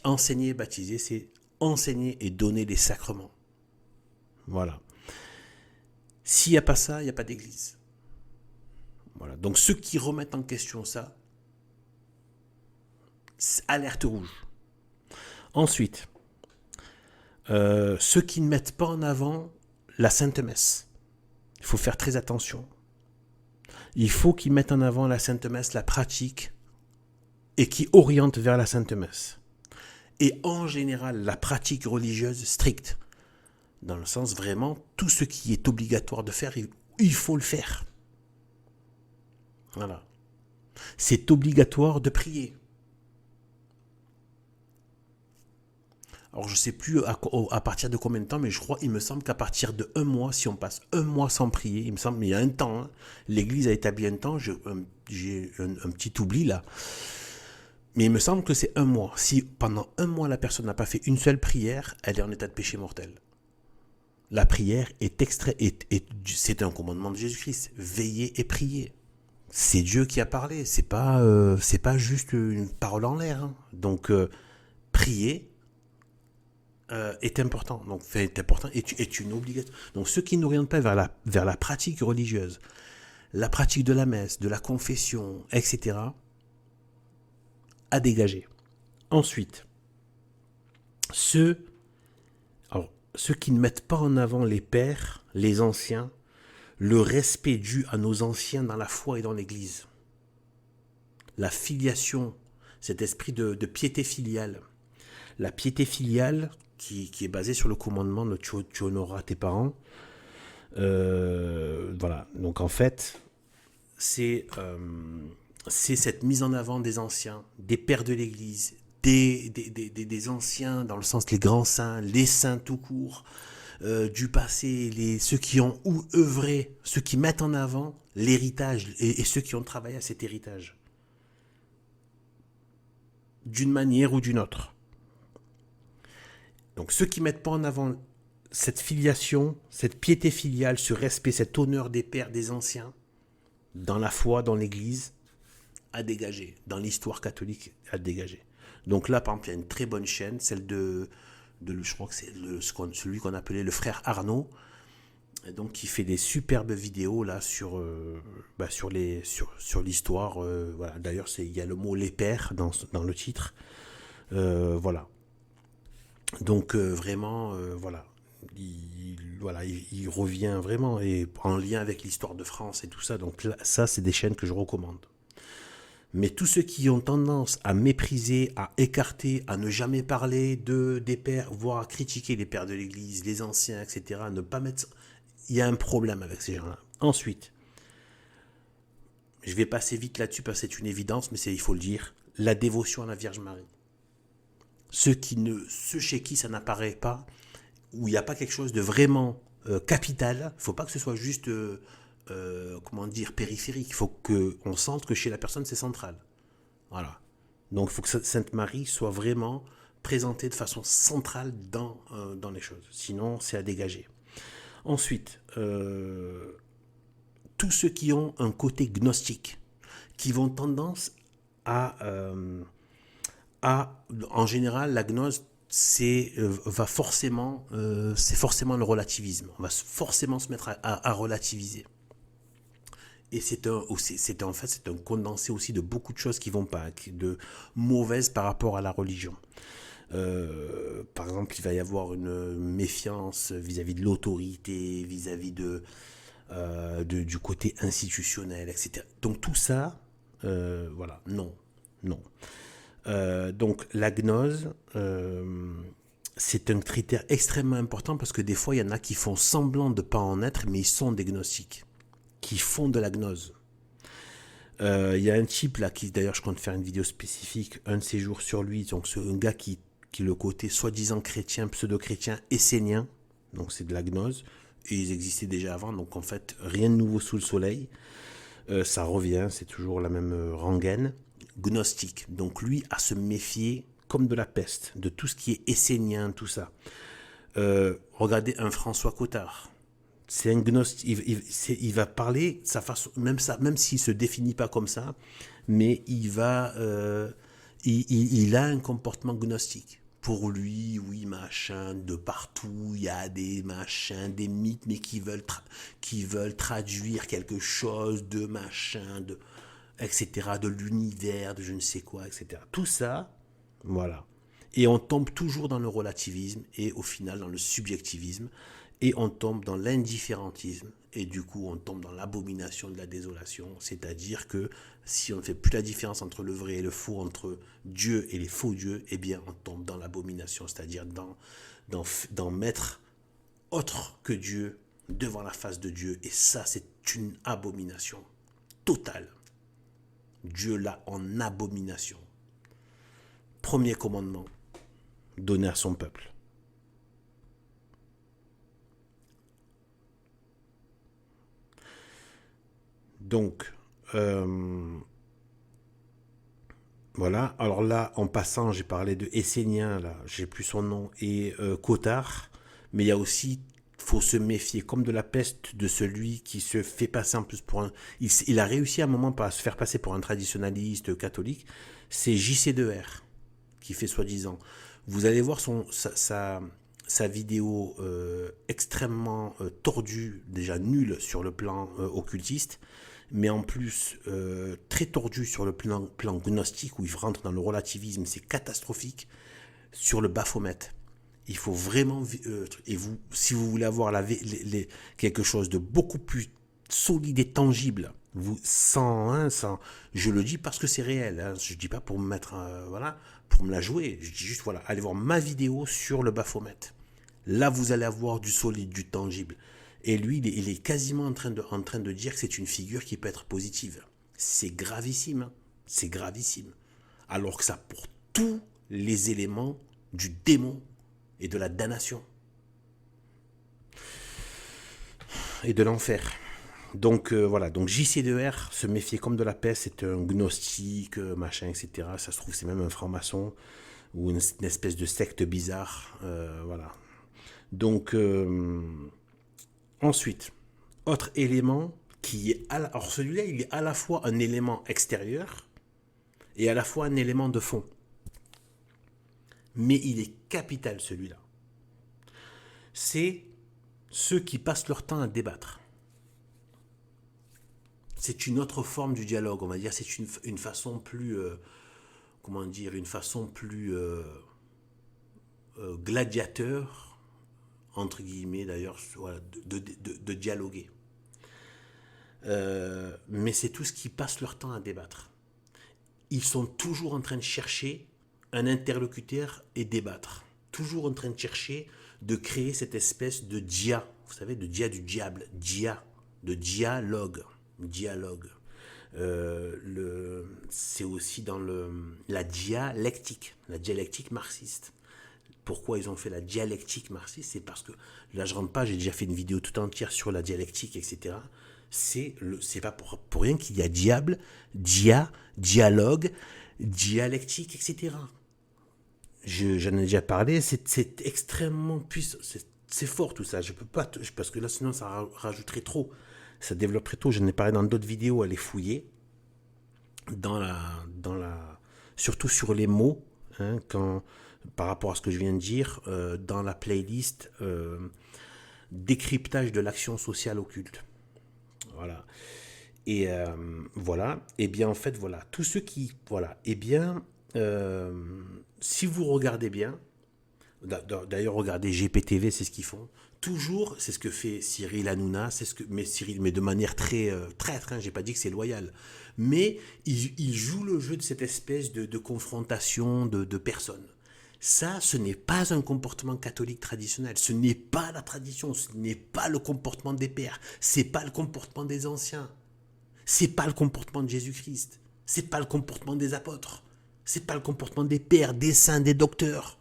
enseigner, baptiser, c'est enseigner et donner les sacrements. Voilà. S'il n'y a pas ça, il n'y a pas d'église. Voilà. Donc, ceux qui remettent en question ça, alerte rouge. Ensuite, ceux qui ne mettent pas en avant la Sainte Messe, il faut faire très attention. Il faut qu'ils mettent en avant la Sainte Messe, la pratique, et qui orientent vers la Sainte Messe. Et en général, la pratique religieuse stricte. Dans le sens vraiment, tout ce qui est obligatoire de faire, il faut le faire. Voilà. C'est obligatoire de prier. Alors je ne sais plus à partir de combien de temps, mais il me semble qu'à partir de 1 mois, si on passe 1 mois sans prier, il me semble, mais il y a un temps, hein, l'Église a établi un temps, j'ai un petit oubli là, mais il me semble que c'est 1 mois. Si pendant 1 mois la personne n'a pas fait une seule prière, elle est en état de péché mortel. La prière c'est un commandement de Jésus-Christ. Veillez et priez. C'est Dieu qui a parlé, c'est pas juste une parole en l'air. Hein. Donc prier est important. Donc est important est une obligation. Donc ceux qui n'orientent pas vers la pratique religieuse, la pratique de la messe, de la confession, etc., à dégager. Ensuite, ceux qui ne mettent pas en avant les pères, les anciens, le respect dû à nos anciens dans la foi et dans l'Église, la filiation, cet esprit de piété filiale. La piété filiale qui est basée sur le commandement de tu honoreras tes parents. Voilà, donc en fait, c'est cette mise en avant des anciens, des pères de l'Église, des anciens, dans le sens les grands saints, les saints tout court, du passé, ceux qui ont œuvré, ceux qui mettent en avant l'héritage et ceux qui ont travaillé à cet héritage, d'une manière ou d'une autre. Donc ceux qui ne mettent pas en avant cette filiation, cette piété filiale, ce respect, cet honneur des pères, des anciens, dans la foi, dans l'Église, à dégager, dans l'histoire catholique, à dégager. Donc là, par exemple, il y a une très bonne chaîne, celle je crois que c'est celui qu'on appelait le frère Arnaud, donc qui fait des superbes vidéos là sur l'histoire. Voilà. D'ailleurs, il y a le mot les pères dans le titre. Voilà. Donc vraiment, voilà. Il revient vraiment et en lien avec l'histoire de France et tout ça. Donc là, ça, c'est des chaînes que je recommande. Mais tous ceux qui ont tendance à mépriser, à écarter, à ne jamais parler des pères, voire à critiquer les pères de l'Église, les anciens, etc., ne pas mettre... Il y a un problème avec ces gens-là. Ensuite, je vais passer vite là-dessus parce que c'est une évidence, mais il faut le dire, la dévotion à la Vierge Marie. Ceux chez qui ça n'apparaît pas, où il n'y a pas quelque chose de vraiment capital, il ne faut pas que ce soit juste... périphérique. Il faut qu'on sente que chez la personne, c'est central. Voilà. Donc, il faut que Sainte Marie soit vraiment présentée de façon centrale dans les choses. Sinon, c'est à dégager. Ensuite, tous ceux qui ont un côté gnostique, qui vont tendance en général, la gnose, c'est forcément le relativisme. On va forcément se mettre à relativiser. Et c'est un condensé aussi de beaucoup de choses qui vont pas, de mauvaises par rapport à la religion. Par exemple, il va y avoir une méfiance vis-à-vis de l'autorité, vis-à-vis du côté institutionnel, etc. Donc tout ça, voilà, non. Donc la gnose, c'est un critère extrêmement important parce que des fois, il y en a qui font semblant de ne pas en être, mais ils sont des gnostiques, qui font de la gnose. Il y a un type là, d'ailleurs je compte faire une vidéo spécifique un de ces jours sur lui, donc c'est un gars qui le côté soi-disant chrétien, pseudo-chrétien, essénien, donc c'est de la gnose, et ils existaient déjà avant, donc en fait rien de nouveau sous le soleil, ça revient, c'est toujours la même rengaine, gnostique, donc lui à se méfier comme de la peste, de tout ce qui est essénien, tout ça. Regardez un François Cottard, c'est un gnostique, il va parler sa façon, même s'il se définit pas comme ça, mais il a un comportement gnostique. Pour lui, oui, machin, de partout, il y a des machins, des mythes, mais qui veulent traduire quelque chose de machin, etc., de l'univers, de je ne sais quoi, etc. Tout ça, voilà. Et on tombe toujours dans le relativisme et au final dans le subjectivisme. Et on tombe dans l'indifférentisme, et du coup on tombe dans l'abomination de la désolation, c'est-à-dire que si on ne fait plus la différence entre le vrai et le faux, entre Dieu et les faux dieux, eh bien on tombe dans l'abomination, c'est-à-dire dans mettre autre que Dieu devant la face de Dieu. Et ça, c'est une abomination totale. Dieu l'a en abomination. Premier commandement, donné à son peuple. Donc, voilà. Alors là, en passant, j'ai parlé de Essénien, là, j'ai plus son nom, et Cottard. Mais il y a aussi, faut se méfier, comme de la peste, de celui qui se fait passer en plus pour un... Il a réussi à un moment à se faire passer pour un traditionnaliste catholique. C'est JC2R qui fait soi-disant. Vous allez voir sa vidéo extrêmement tordue, déjà nulle sur le plan occultiste, mais en plus très tordue sur le plan gnostique, où il rentre dans le relativisme, c'est catastrophique, sur le Baphomet. Il faut vraiment... et vous, si vous voulez avoir quelque chose de beaucoup plus solide et tangible, sans, je le dis parce que c'est réel, hein, je ne dis pas pour me mettre, voilà, pour me la jouer, je dis juste, voilà, allez voir ma vidéo sur le Baphomet. Là, vous allez avoir du solide, du tangible. Et lui, il est quasiment en train de dire que c'est une figure qui peut être positive. C'est gravissime, hein, c'est gravissime. Alors que ça porte tous les éléments du démon et de la damnation. Et de l'enfer. Donc voilà, donc JC2R, se méfier comme de la peste, c'est un gnostique, machin, etc. Ça se trouve, c'est même un franc-maçon ou une espèce de secte bizarre. Voilà. Donc, ensuite, autre élément qui est... Alors celui-là, il est à la fois un élément extérieur et à la fois un élément de fond. Mais il est capital, celui-là. C'est ceux qui passent leur temps à débattre. C'est une autre forme du dialogue, on va dire. C'est une façon plus... comment dire, une façon plus gladiateur, entre guillemets d'ailleurs, voilà, de dialoguer. Mais c'est tout ce qui passe leur temps à débattre. Ils sont toujours en train de chercher un interlocuteur et débattre. Toujours en train de chercher de créer cette espèce de dia, vous savez, de dia du diable, dia, de dialogue. Dialogue. C'est aussi dans la dialectique marxiste. Pourquoi ils ont fait la dialectique marxiste? C'est parce que, là je rentre pas, j'ai déjà fait une vidéo tout entière sur la dialectique, etc. C'est pas pour rien qu'il y a diable, dialogue, dialectique, etc. J'en ai déjà parlé, c'est extrêmement puissant, c'est fort tout ça, je peux pas, parce que là sinon ça rajouterait trop, ça développerait trop, j'en ai parlé dans d'autres vidéos, allez fouiller, surtout sur les mots, hein, par rapport à ce que je viens de dire, dans la playlist décryptage de l'action sociale occulte. Voilà. Et voilà. Et bien en fait, voilà. Tous ceux qui... Voilà. Et bien, si vous regardez bien, d'ailleurs, regardez GPTV, c'est ce qu'ils font. Toujours, c'est ce que fait Cyril Hanouna, mais de manière très traître, hein, j'ai pas dit que c'est loyal. Mais il joue le jeu de cette espèce de confrontation de personnes. Ça, ce n'est pas un comportement catholique traditionnel. Ce n'est pas la tradition. Ce n'est pas le comportement des pères. C'est pas le comportement des anciens. C'est pas le comportement de Jésus-Christ. C'est pas le comportement des apôtres. C'est pas le comportement des pères, des saints, des docteurs.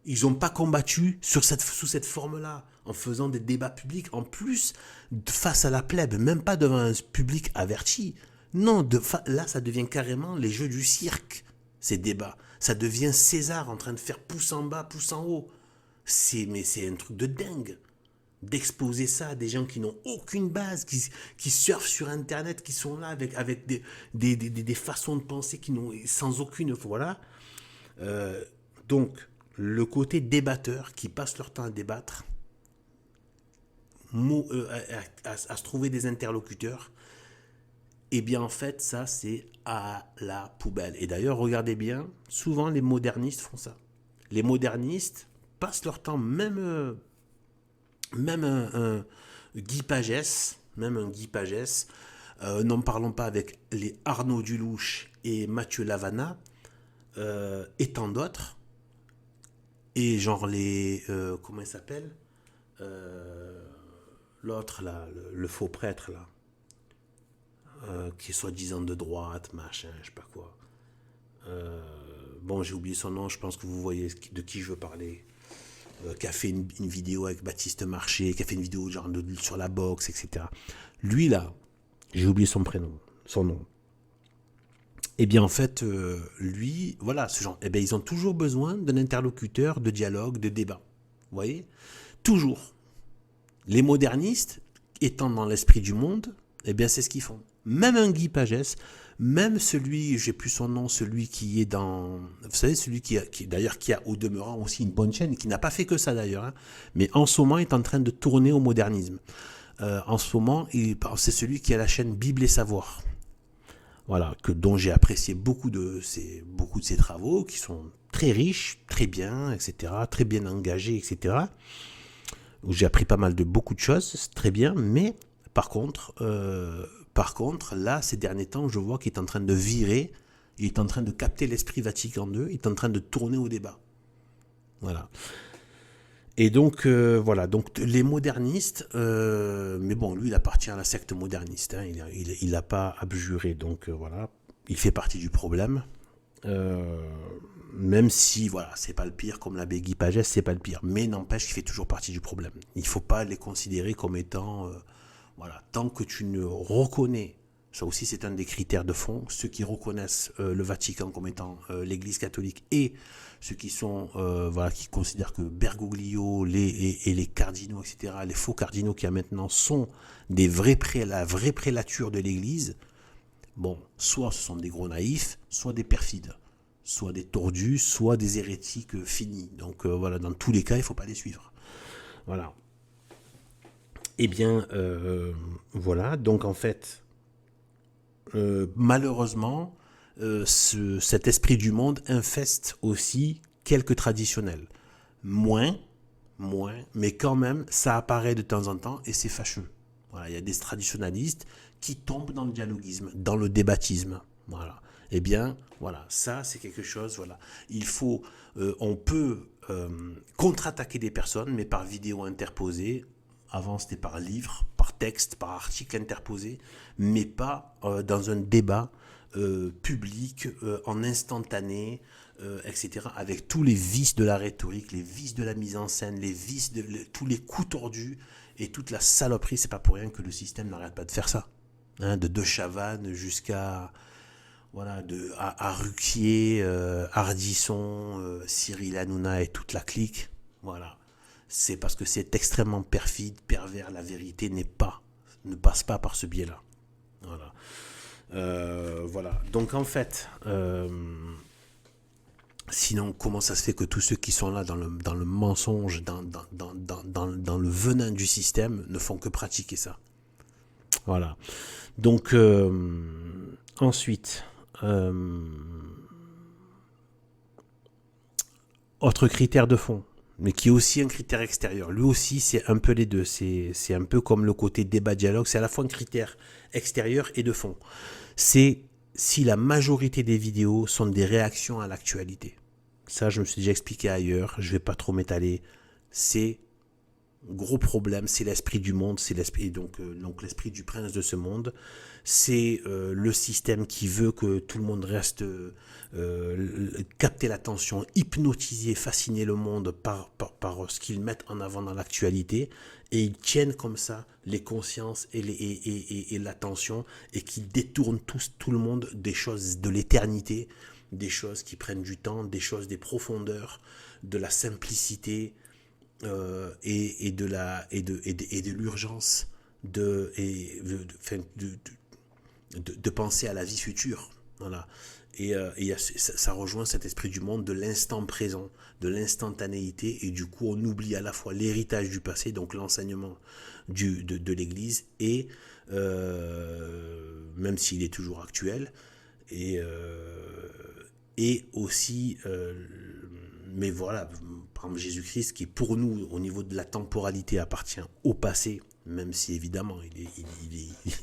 Ils n'ont pas combattu sous cette forme-là, en faisant des débats publics, en plus, face à la plèbe, même pas devant un public averti. Non, là, ça devient carrément les jeux du cirque, ces débats. Ça devient César en train de faire pouce en bas, pouce en haut. Mais c'est un truc de dingue. D'exposer ça à des gens qui n'ont aucune base, qui surfent sur Internet, qui sont là avec des façons de penser qui n'ont sans aucune... Voilà. Donc, le côté débatteur, qui passe leur temps à débattre, à se trouver des interlocuteurs, eh bien en fait ça c'est à la poubelle. Et d'ailleurs regardez bien, souvent les modernistes font ça. Les modernistes passent leur temps, même un Guy Pagès, n'en parlons pas avec les Arnaud Dulouche et Mathieu Lavana, et tant d'autres, et genre comment ils s'appellent, l'autre là, le faux prêtre là, qui est soi-disant de droite, machin, je sais pas quoi. Bon, j'ai oublié son nom, je pense que vous voyez de qui je veux parler. Qui a fait une vidéo avec Baptiste Marché, qui a fait une vidéo genre sur la boxe, etc. Lui là, j'ai oublié son prénom, son nom. Eh bien en fait, lui, voilà, ce genre, eh bien ils ont toujours besoin d'un interlocuteur, de dialogue, de débat. Vous voyez ? Toujours. Les modernistes, étant dans l'esprit du monde, eh bien c'est ce qu'ils font. Même un Guy Pagès, même celui, j'ai plus son nom, celui qui est dans, vous savez, celui d'ailleurs qui a au demeurant aussi une bonne chaîne, qui n'a pas fait que ça d'ailleurs, hein, mais en ce moment est en train de tourner au modernisme. En ce moment, c'est celui qui a la chaîne Bible et Savoir. Voilà, dont j'ai apprécié beaucoup de ses travaux, qui sont très riches, très bien, etc., très bien engagés, etc., où j'ai appris beaucoup de choses, c'est très bien, mais par contre, là, ces derniers temps, je vois qu'il est en train de virer, il est en train de capter l'esprit Vatican II, il est en train de tourner au débat. Voilà. Et donc, voilà, donc les modernistes, mais bon, lui, il appartient à la secte moderniste, hein, il n'a pas abjuré, donc voilà, il fait partie du problème. Même si, voilà, c'est pas le pire, comme l'abbé Guy Pagès, c'est pas le pire, mais n'empêche qu'il fait toujours partie du problème. Il faut pas les considérer comme étant, voilà, tant que tu ne reconnais, ça aussi c'est un des critères de fond, ceux qui reconnaissent le Vatican comme étant l'Église catholique et ceux qui sont, voilà, qui considèrent que Bergoglio et les cardinaux, etc., les faux cardinaux qu'il y a maintenant sont la vraie prélature de l'Église. Bon, soit ce sont des gros naïfs, soit des perfides, soit des tordus, soit des hérétiques finis. Donc voilà, dans tous les cas, il ne faut pas les suivre. Voilà. Eh bien, voilà, donc en fait, malheureusement, cet esprit du monde infeste aussi quelques traditionnels. Moins, mais quand même, ça apparaît de temps en temps et c'est fâcheux. Voilà, il y a des traditionalistes qui tombent dans le dialoguisme, dans le débattisme. Voilà. Eh bien, voilà, ça c'est quelque chose. Voilà, on peut contre-attaquer des personnes, mais par vidéo interposée. Avant, c'était par livre, par texte, par article interposé, mais pas dans un débat public, en instantané, etc., avec tous les vices de la rhétorique, les vices de la mise en scène, tous les coups tordus et toute la saloperie. C'est pas pour rien que le système n'arrête pas de faire ça. Hein, de Chavannes jusqu'à voilà, à Ruquier, Ardisson, Cyril Hanouna et toute la clique. Voilà. C'est parce que c'est extrêmement perfide, pervers. La vérité ne passe pas par ce biais-là. Voilà. Voilà. Donc en fait, sinon, comment ça se fait que tous ceux qui sont là dans le mensonge, dans le venin du système, ne font que pratiquer ça? Voilà. Donc, ensuite, autre critère de fond, mais qui est aussi un critère extérieur. Lui aussi, c'est un peu les deux. C'est un peu comme le côté débat-dialogue. C'est à la fois un critère extérieur et de fond. C'est si la majorité des vidéos sont des réactions à l'actualité. Ça, je me suis déjà expliqué ailleurs. Je ne vais pas trop m'étaler. C'est gros problème, c'est l'esprit du monde, c'est l'esprit donc l'esprit du prince de ce monde. C'est le système qui veut que tout le monde reste capter l'attention, hypnotiser, fasciner le monde par ce qu'ils mettent en avant dans l'actualité, et ils tiennent comme ça les consciences et l'attention, et qui détournent tout le monde des choses de l'éternité, des choses qui prennent du temps, des choses des profondeurs, de la simplicité, et de l'urgence de penser à la vie future. Voilà. Et ça rejoint cet esprit du monde de l'instant présent, de l'instantanéité, et du coup on oublie à la fois l'héritage du passé, donc l'enseignement de l'Église, et même s'il est toujours actuel, et aussi mais voilà, par exemple Jésus-Christ, qui pour nous, au niveau de la temporalité, appartient au passé, même si évidemment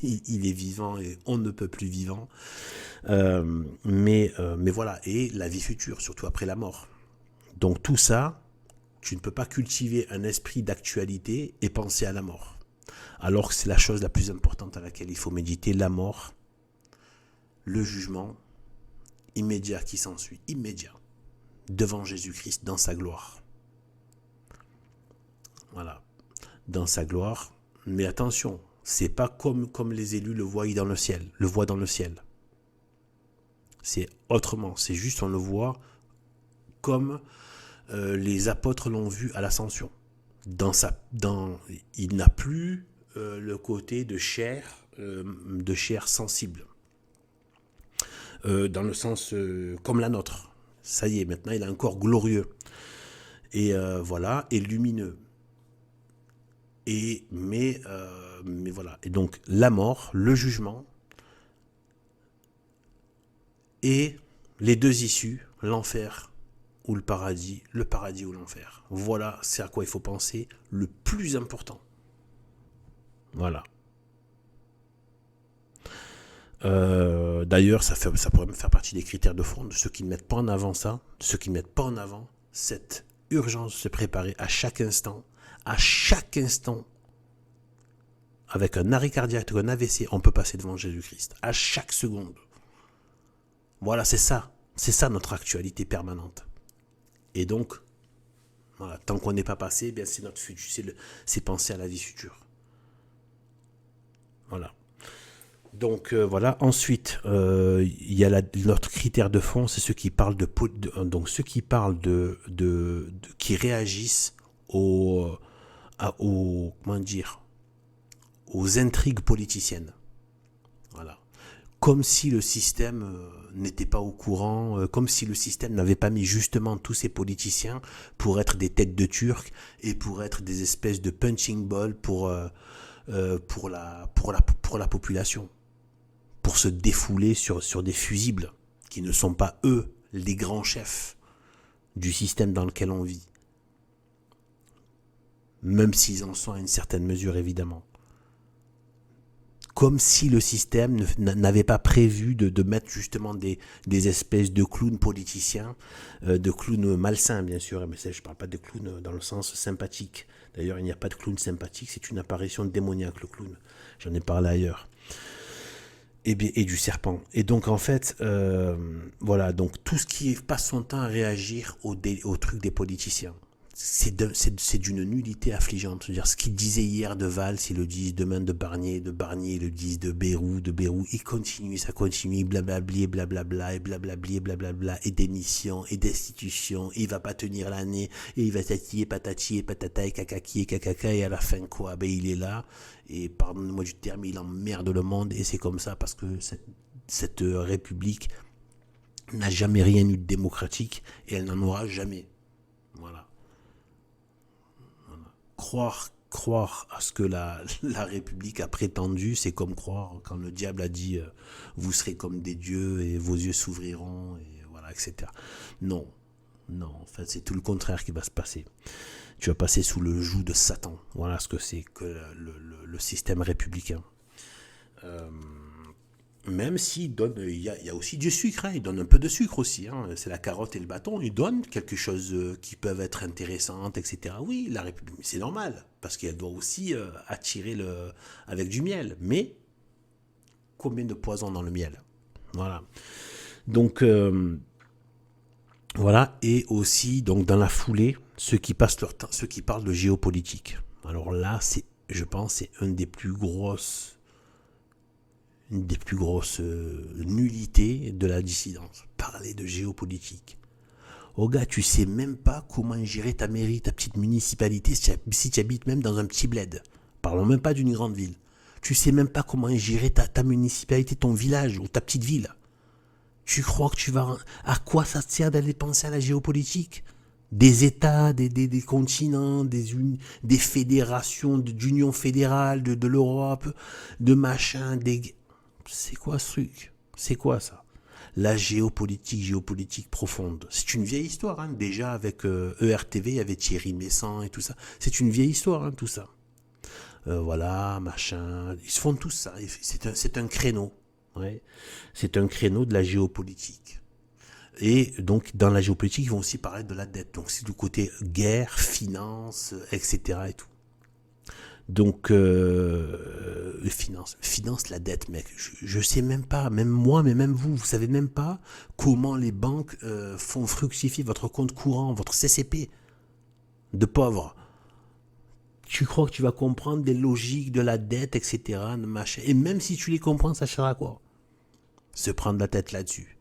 il est vivant et on ne peut plus vivant, mais voilà, et la vie future, surtout après la mort. Donc tout ça, Tu ne peux pas cultiver un esprit d'actualité et penser à la mort. Alors que c'est la chose la plus importante à laquelle il faut méditer, la mort, le jugement immédiat qui s'ensuit, immédiat, devant Jésus-Christ dans sa gloire. Voilà, dans sa gloire. Mais attention, c'est pas comme les élus le voient dans le ciel. C'est autrement, c'est juste on le voit comme les apôtres l'ont vu à l'ascension. Il n'a plus le côté de chair sensible. Dans le sens comme la nôtre. Ça y est, maintenant il a un corps glorieux. Et voilà, et lumineux. Mais voilà. Et donc la mort, le jugement, et les deux issues, l'enfer ou le paradis ou l'enfer. Voilà, c'est à quoi il faut penser le plus important. Voilà. D'ailleurs, ça pourrait me faire partie des critères de fond de ceux qui ne mettent pas en avant ça, de ceux qui ne mettent pas en avant cette urgence de se préparer à chaque instant, avec un arrêt cardiaque ou un AVC, on peut passer devant Jésus-Christ, à chaque seconde. Voilà, c'est ça notre actualité permanente. Et donc, voilà, tant qu'on n'est pas passé, eh bien c'est notre futur, c'est penser à la vie future. Voilà. Donc voilà. Ensuite, il y a notre critère de fond, c'est ceux qui parlent qui réagissent aux intrigues politiciennes. Voilà. Comme si le système n'était pas au courant, comme si le système n'avait pas mis justement tous ces politiciens pour être des têtes de Turcs et pour être des espèces de punching balls pour la population, pour se défouler sur des fusibles qui ne sont pas eux les grands chefs du système dans lequel on vit, même s'ils en sont à une certaine mesure évidemment. Comme si le système n'avait pas prévu de mettre justement des espèces de clowns politiciens, de clowns malsains bien sûr, mais je ne parle pas de clowns dans le sens sympathique. D'ailleurs, il n'y a pas de clown sympathique, c'est une apparition démoniaque le clown. J'en ai parlé ailleurs. Et du serpent. Et donc en fait, voilà, donc tout ce qui passe son temps à réagir au truc des politiciens. C'est d'une nullité affligeante. C'est-à-dire, ce qu'ils disaient hier de Valls, ils le disent demain de Barnier ils le disent de Bayrou, ça continue, blablabli, blablabla, et blablabli, blablabla, et démission, et destitution, et il va pas tenir l'année, et il va tatiller, patati, et patata, et kakaki, et kakaka, et à la fin, quoi, ben il est là, et pardonnez-moi du terme, il emmerde le monde, et c'est comme ça, parce que cette république n'a jamais rien eu de démocratique, et elle n'en aura jamais. Voilà. Croire à ce que la République a prétendu, c'est comme croire quand le diable a dit vous serez comme des dieux et vos yeux s'ouvriront, et voilà, etc. Non, en fait, c'est tout le contraire qui va se passer. Tu vas passer sous le joug de Satan. Voilà ce que c'est que le système républicain. Même s'il donne, il y a aussi du sucre, hein, il donne un peu de sucre aussi, hein, c'est la carotte et le bâton, il donne quelque chose qui peuvent être intéressantes, etc. Oui, la République, c'est normal, parce qu'elle doit aussi attirer avec du miel, mais combien de poison dans le miel? Voilà. Donc, voilà, et aussi, donc, dans la foulée, ceux qui passent leur temps, ceux qui parlent de géopolitique. Alors là, je pense, c'est une des plus grosses nullités de la dissidence. Parler de géopolitique. Oh gars, tu sais même pas comment gérer ta mairie, ta petite municipalité, si tu habites même dans un petit bled. Parlons même pas d'une grande ville. Tu sais même pas comment gérer ta municipalité, ton village ou ta petite ville. Tu crois que tu vas... À quoi ça te sert d'aller penser à la géopolitique ? Des États, des continents, des fédérations, d'union fédérale, de l'Europe, de machin, C'est quoi ce truc ? C'est quoi ça ? La géopolitique profonde. C'est une vieille histoire, hein. Déjà avec ERTV, il y avait Thierry Messant et tout ça. C'est une vieille histoire, hein, tout ça. Voilà, machin. Ils se font tous ça. C'est un créneau. Ouais. C'est un créneau de la géopolitique. Et donc, dans la géopolitique, ils vont aussi parler de la dette. Donc, c'est du côté guerre, finance, etc. et tout. Donc, finance la dette, mec. Je sais même pas, même moi, mais même vous savez même pas comment les banques font fructifier votre compte courant, votre CCP de pauvre. Tu crois que tu vas comprendre des logiques de la dette, etc. Machin. Et même si tu les comprends, ça sert à quoi? Se prendre la tête là-dessus.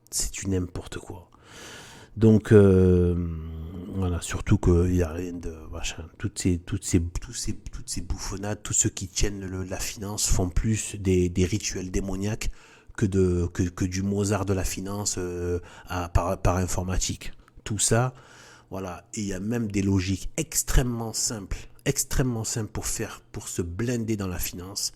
C'est du n'importe quoi. Donc, voilà, surtout qu'il n'y a rien de machin. Toutes ces bouffonnades, tous ceux qui tiennent la finance font plus des rituels démoniaques que du Mozart de la finance par informatique. Tout ça, voilà. Et il y a même des logiques extrêmement simples pour se blinder dans la finance.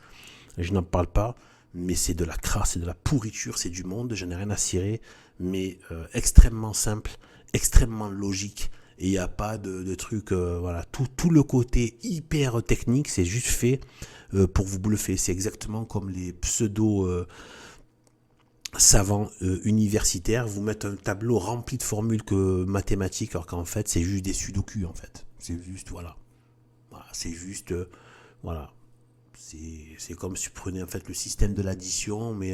Je n'en parle pas, mais c'est de la crasse, c'est de la pourriture, c'est du monde, je n'ai rien à cirer, mais extrêmement simple, extrêmement logique, et il n'y a pas de truc, voilà, tout le côté hyper technique, c'est juste fait pour vous bluffer. C'est exactement comme les pseudo savants universitaires vous mettent un tableau rempli de formules mathématiques, alors qu'en fait c'est juste des sudoku en fait. C'est juste, voilà c'est juste, voilà. C'est comme si tu prenais en fait le système de l'addition, mais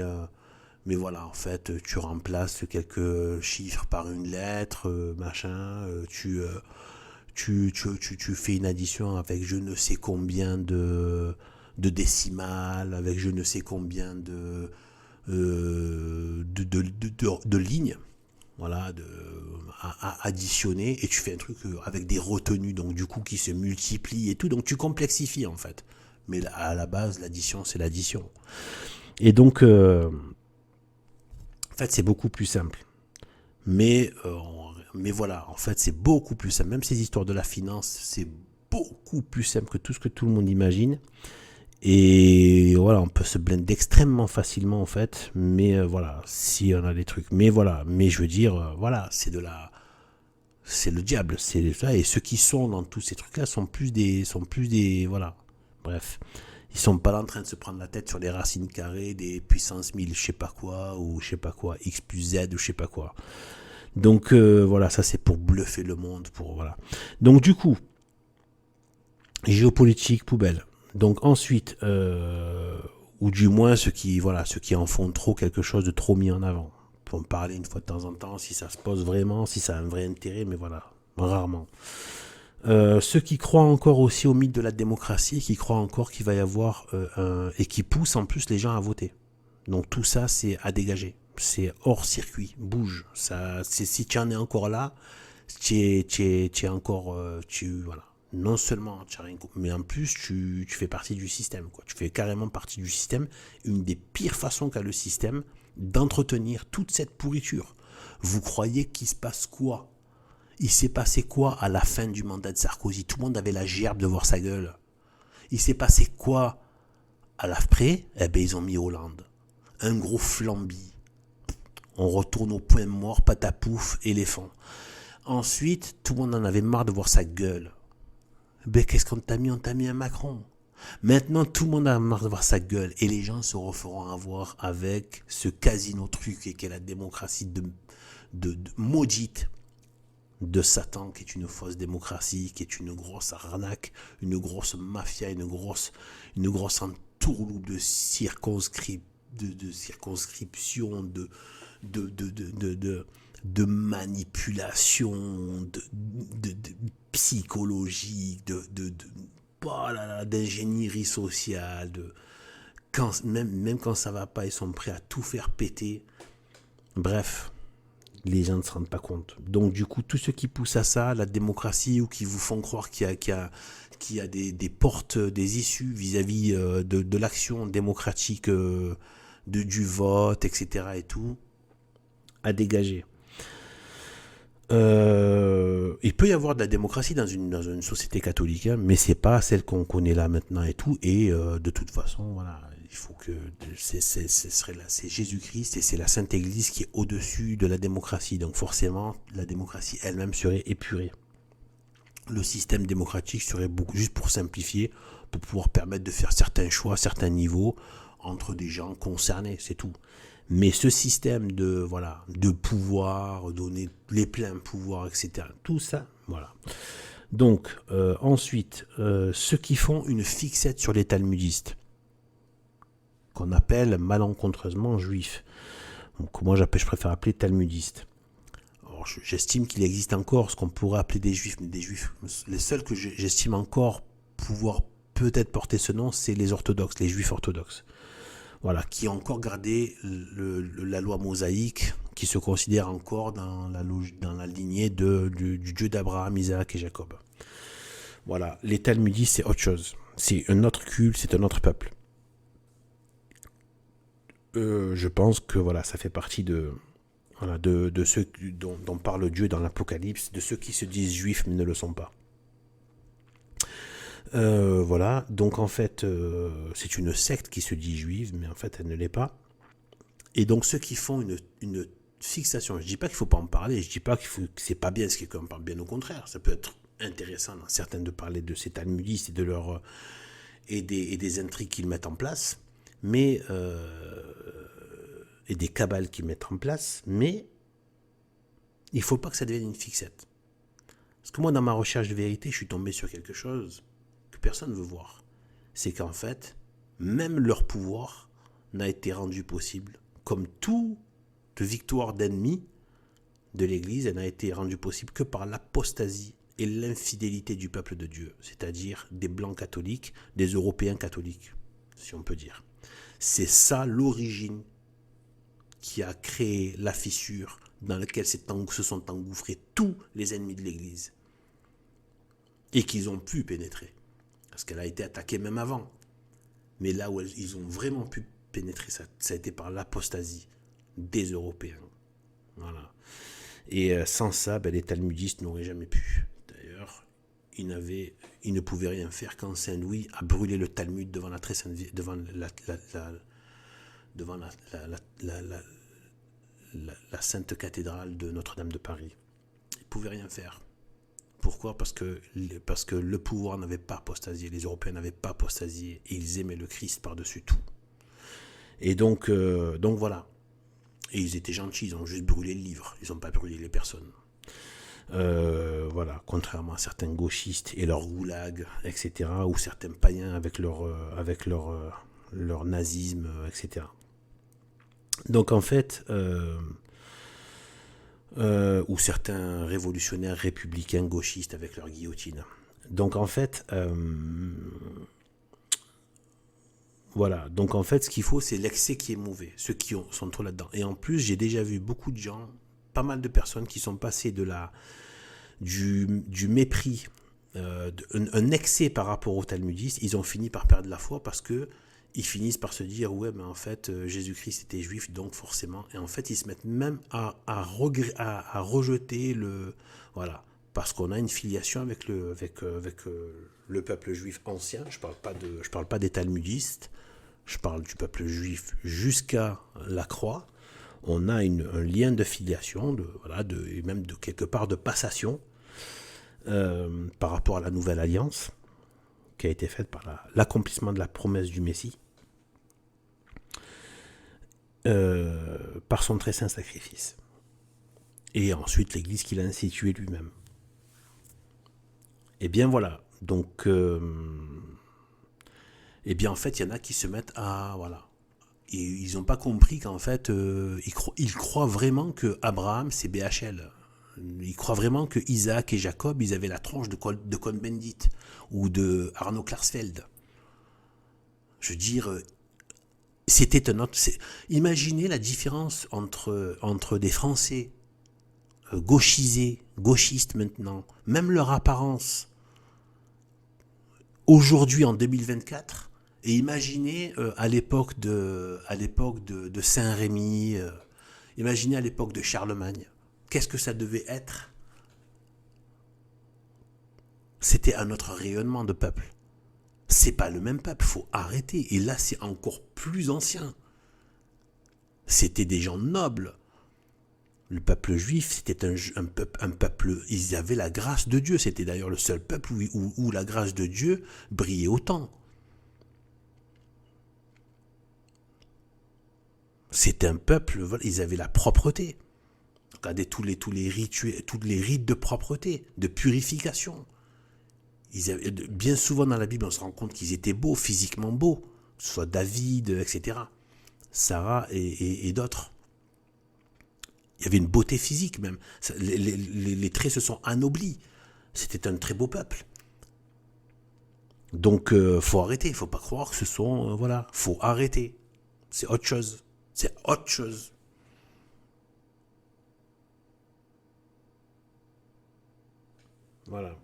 voilà, en fait, tu remplaces quelques chiffres par une lettre, machin, tu fais une addition avec je ne sais combien de décimales, avec je ne sais combien de lignes, voilà, à additionner, et tu fais un truc avec des retenues, donc du coup qui se multiplient et tout, donc tu complexifies en fait. Mais à la base, l'addition, c'est l'addition. Et donc, en fait, c'est beaucoup plus simple. Mais voilà, en fait, c'est beaucoup plus simple. Même ces histoires de la finance, c'est beaucoup plus simple que tout ce que tout le monde imagine. Et voilà, on peut se blinder extrêmement facilement, en fait. Mais voilà, si on a des trucs. Mais voilà, mais je veux dire, voilà, c'est le diable, c'est ça. Et ceux qui sont dans tous ces trucs-là sont plus des, voilà. Bref, ils sont pas là en train de se prendre la tête sur les racines carrées des puissances 1000, je sais pas quoi, ou je sais pas quoi, x plus z, ou je sais pas quoi. Donc voilà, ça c'est pour bluffer le monde, voilà. Donc du coup, géopolitique poubelle. Donc ensuite, ou du moins ceux qui en font trop, quelque chose de trop mis en avant. Pour me parler une fois de temps en temps, si ça se pose vraiment, si ça a un vrai intérêt, mais voilà, rarement. Ceux qui croient encore aussi au mythe de la démocratie, qui croient encore qu'il va y avoir et qui poussent en plus les gens à voter. Donc tout ça, c'est à dégager. C'est hors circuit, bouge. Ça, si tu en es encore là, tu es encore, voilà. Non seulement tu as rien, mais en plus tu fais partie du système, quoi. Tu fais carrément partie du système. Une des pires façons qu'a le système d'entretenir toute cette pourriture. Vous croyez qu'il se passe quoi? Il s'est passé quoi à la fin du mandat de Sarkozy? Tout le monde avait la gerbe de voir sa gueule. Il s'est passé quoi à l'après? Eh ben ils ont mis Hollande. Un gros flambi. On retourne au point mort, patapouf, éléphant. Ensuite, tout le monde en avait marre de voir sa gueule. Ben qu'est-ce qu'on t'a mis? On t'a mis un Macron. Maintenant, tout le monde a marre de voir sa gueule et les gens se referont avoir avec ce casino truc et qu'est la démocratie de maudite de Satan, qui est une fausse démocratie, qui est une grosse arnaque, une grosse mafia, une grosse entourloupe de circonscription, de manipulation, de psychologie, d'ingénierie sociale, même quand ça va pas, ils sont prêts à tout faire péter. Bref, les gens ne se rendent pas compte. Donc du coup, tous ceux qui poussent à ça, la démocratie, ou qui vous font croire qu'il y a des portes, des issues vis-à-vis de l'action démocratique, du vote, etc. et tout, à dégager. Il peut y avoir de la démocratie dans une société catholique, hein, mais c'est pas celle qu'on connaît là maintenant et tout. Et de toute façon, voilà, il faut que c'est Jésus-Christ et c'est la Sainte Église qui est au-dessus de la démocratie. Donc forcément, la démocratie elle-même serait épurée. Le système démocratique serait beaucoup, juste pour simplifier, pour pouvoir permettre de faire certains choix, certains niveaux entre des gens concernés, c'est tout. Mais ce système de pouvoir, donner les pleins pouvoirs, etc., tout ça, voilà. Donc, ensuite, ceux qui font une fixette sur les talmudistes, qu'on appelle malencontreusement juifs, donc moi je préfère appeler talmudistes. Alors, j'estime qu'il existe encore ce qu'on pourrait appeler des juifs, mais des juifs, les seuls que j'estime encore pouvoir peut-être porter ce nom, c'est les orthodoxes, les juifs orthodoxes. Voilà, qui ont encore gardé la loi mosaïque, qui se considère encore dans la lignée du Dieu d'Abraham, Isaac et Jacob. Voilà, les talmudistes, c'est autre chose. C'est un autre culte, c'est un autre peuple. Je pense que voilà, ça fait partie de ceux dont parle Dieu dans l'Apocalypse, de ceux qui se disent juifs mais ne le sont pas. Voilà, donc en fait, c'est une secte qui se dit juive, mais en fait, elle ne l'est pas. Et donc, ceux qui font une fixation, je dis pas qu'il faut pas en parler, je dis pas que c'est pas bien ce qui en parle, bien au contraire, ça peut être intéressant dans certains de parler de ces talmudistes et de leur et des intrigues qu'ils mettent en place, mais et des cabales qu'ils mettent en place, mais il faut pas que ça devienne une fixette. Parce que moi, dans ma recherche de vérité, je suis tombé sur quelque chose que personne ne veut voir. C'est qu'en fait, même leur pouvoir n'a été rendu possible, comme toute victoire d'ennemi de l'Église, elle n'a été rendue possible que par l'apostasie et l'infidélité du peuple de Dieu, c'est-à-dire des Blancs catholiques, des Européens catholiques, si on peut dire. C'est ça l'origine qui a créé la fissure dans laquelle se sont engouffrés tous les ennemis de l'Église et qu'ils ont pu pénétrer, parce qu'elle a été attaquée même avant. Mais là où ils ont vraiment pu pénétrer, ça a été par l'apostasie des Européens. Voilà. Et sans ça, les talmudistes n'auraient jamais pu. D'ailleurs, ils ne pouvaient rien faire quand Saint-Louis a brûlé le Talmud devant la très sainte, devant la sainte cathédrale de Notre-Dame de Paris. Ils ne pouvaient rien faire. Pourquoi ? Parce que le pouvoir n'avait pas apostasié, les Européens n'avaient pas apostasié, et ils aimaient le Christ par-dessus tout. Et donc voilà. Et ils étaient gentils, ils ont juste brûlé le livre, ils n'ont pas brûlé les personnes. Voilà, contrairement à certains gauchistes et leurs goulags, etc., ou certains païens avec leur nazisme, etc. Donc en fait, ou certains révolutionnaires républicains gauchistes avec leur guillotine. Donc en fait, voilà. Donc en fait, ce qu'il faut, c'est l'excès qui est mauvais, ceux qui sont trop là-dedans. Et en plus, j'ai déjà vu beaucoup de gens, pas mal de personnes qui sont passées du mépris, un excès par rapport aux talmudistes. Ils ont fini par perdre la foi parce que ils finissent par se dire ouais, mais en fait Jésus-Christ était juif, donc forcément. Et en fait, ils se mettent même à rejeter voilà, parce qu'on a une filiation avec le peuple juif ancien. Je parle pas des talmudistes. Je parle du peuple juif jusqu'à la croix. On a un lien de filiation, et même de quelque part de passation par rapport à la nouvelle alliance qui a été faite par l'accomplissement de la promesse du Messie par son très saint sacrifice. Et ensuite l'Église qu'il a instituée lui-même. Et bien voilà, donc et bien en fait il y en a qui se mettent à voilà, et ils n'ont pas compris qu'en fait ils croient vraiment que Abraham c'est BHL. Ils croient vraiment que Isaac et Jacob ils avaient la tronche de Cohn-Bendit ou de Arno Klarsfeld. Je veux dire, c'était un autre. Imaginez la différence entre des Français gauchisés, gauchistes maintenant, même leur apparence aujourd'hui en 2024. Et imaginez à l'époque de Saint-Rémy, imaginez à l'époque de Charlemagne. Qu'est-ce que ça devait être ? C'était un autre rayonnement de peuple. C'est pas le même peuple, faut arrêter. Et là, c'est encore plus ancien. C'était des gens nobles. Le peuple juif, c'était un peuple, ils avaient la grâce de Dieu. C'était d'ailleurs le seul peuple où la grâce de Dieu brillait autant. C'était un peuple, voilà, ils avaient la propreté. Regardez tous les rituels, tous les rites de propreté, de purification. Bien souvent dans la Bible, on se rend compte qu'ils étaient beaux, physiquement beaux, que ce soit David, etc. Sarah et d'autres. Il y avait une beauté physique même. Les traits se sont anoblis. C'était un très beau peuple. Donc, faut arrêter. Il faut pas croire que ce sont... voilà, faut arrêter. C'est autre chose. C'est autre chose. Voilà.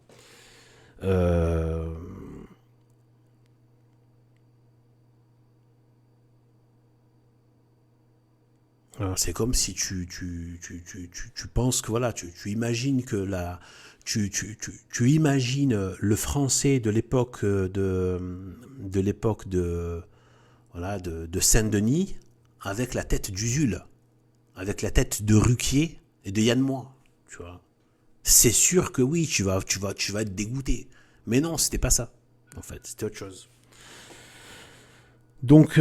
Euh, Alors, c'est comme si tu penses que voilà, tu imagines que tu imagines le français de l'époque voilà de Saint-Denis avec la tête d'Usul, avec la tête de Ruquier et de Yann Moix, tu vois. C'est sûr que oui, tu vas être dégoûté. Mais non, c'était pas ça. En fait, c'était autre chose. Donc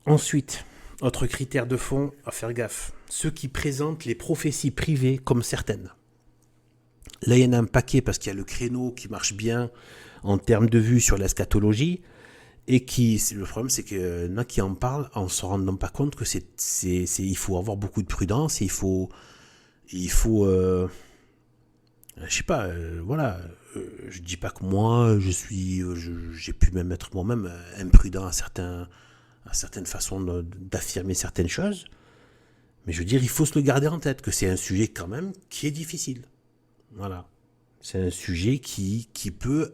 ensuite, autre critère de fond à faire gaffe, ceux qui présentent les prophéties privées comme certaines. Là, il y en a un paquet parce qu'il y a le créneau qui marche bien en termes de vue sur l'eschatologie et le problème, c'est qu'il y en a qui en parlent en ne se rendant pas compte que il faut avoir beaucoup de prudence et il faut je sais pas, voilà, je dis pas que moi, j'ai pu même être moi-même imprudent à certaines façons d'affirmer certaines choses. Mais je veux dire, il faut se le garder en tête, que c'est un sujet quand même qui est difficile. Voilà. C'est un sujet qui peut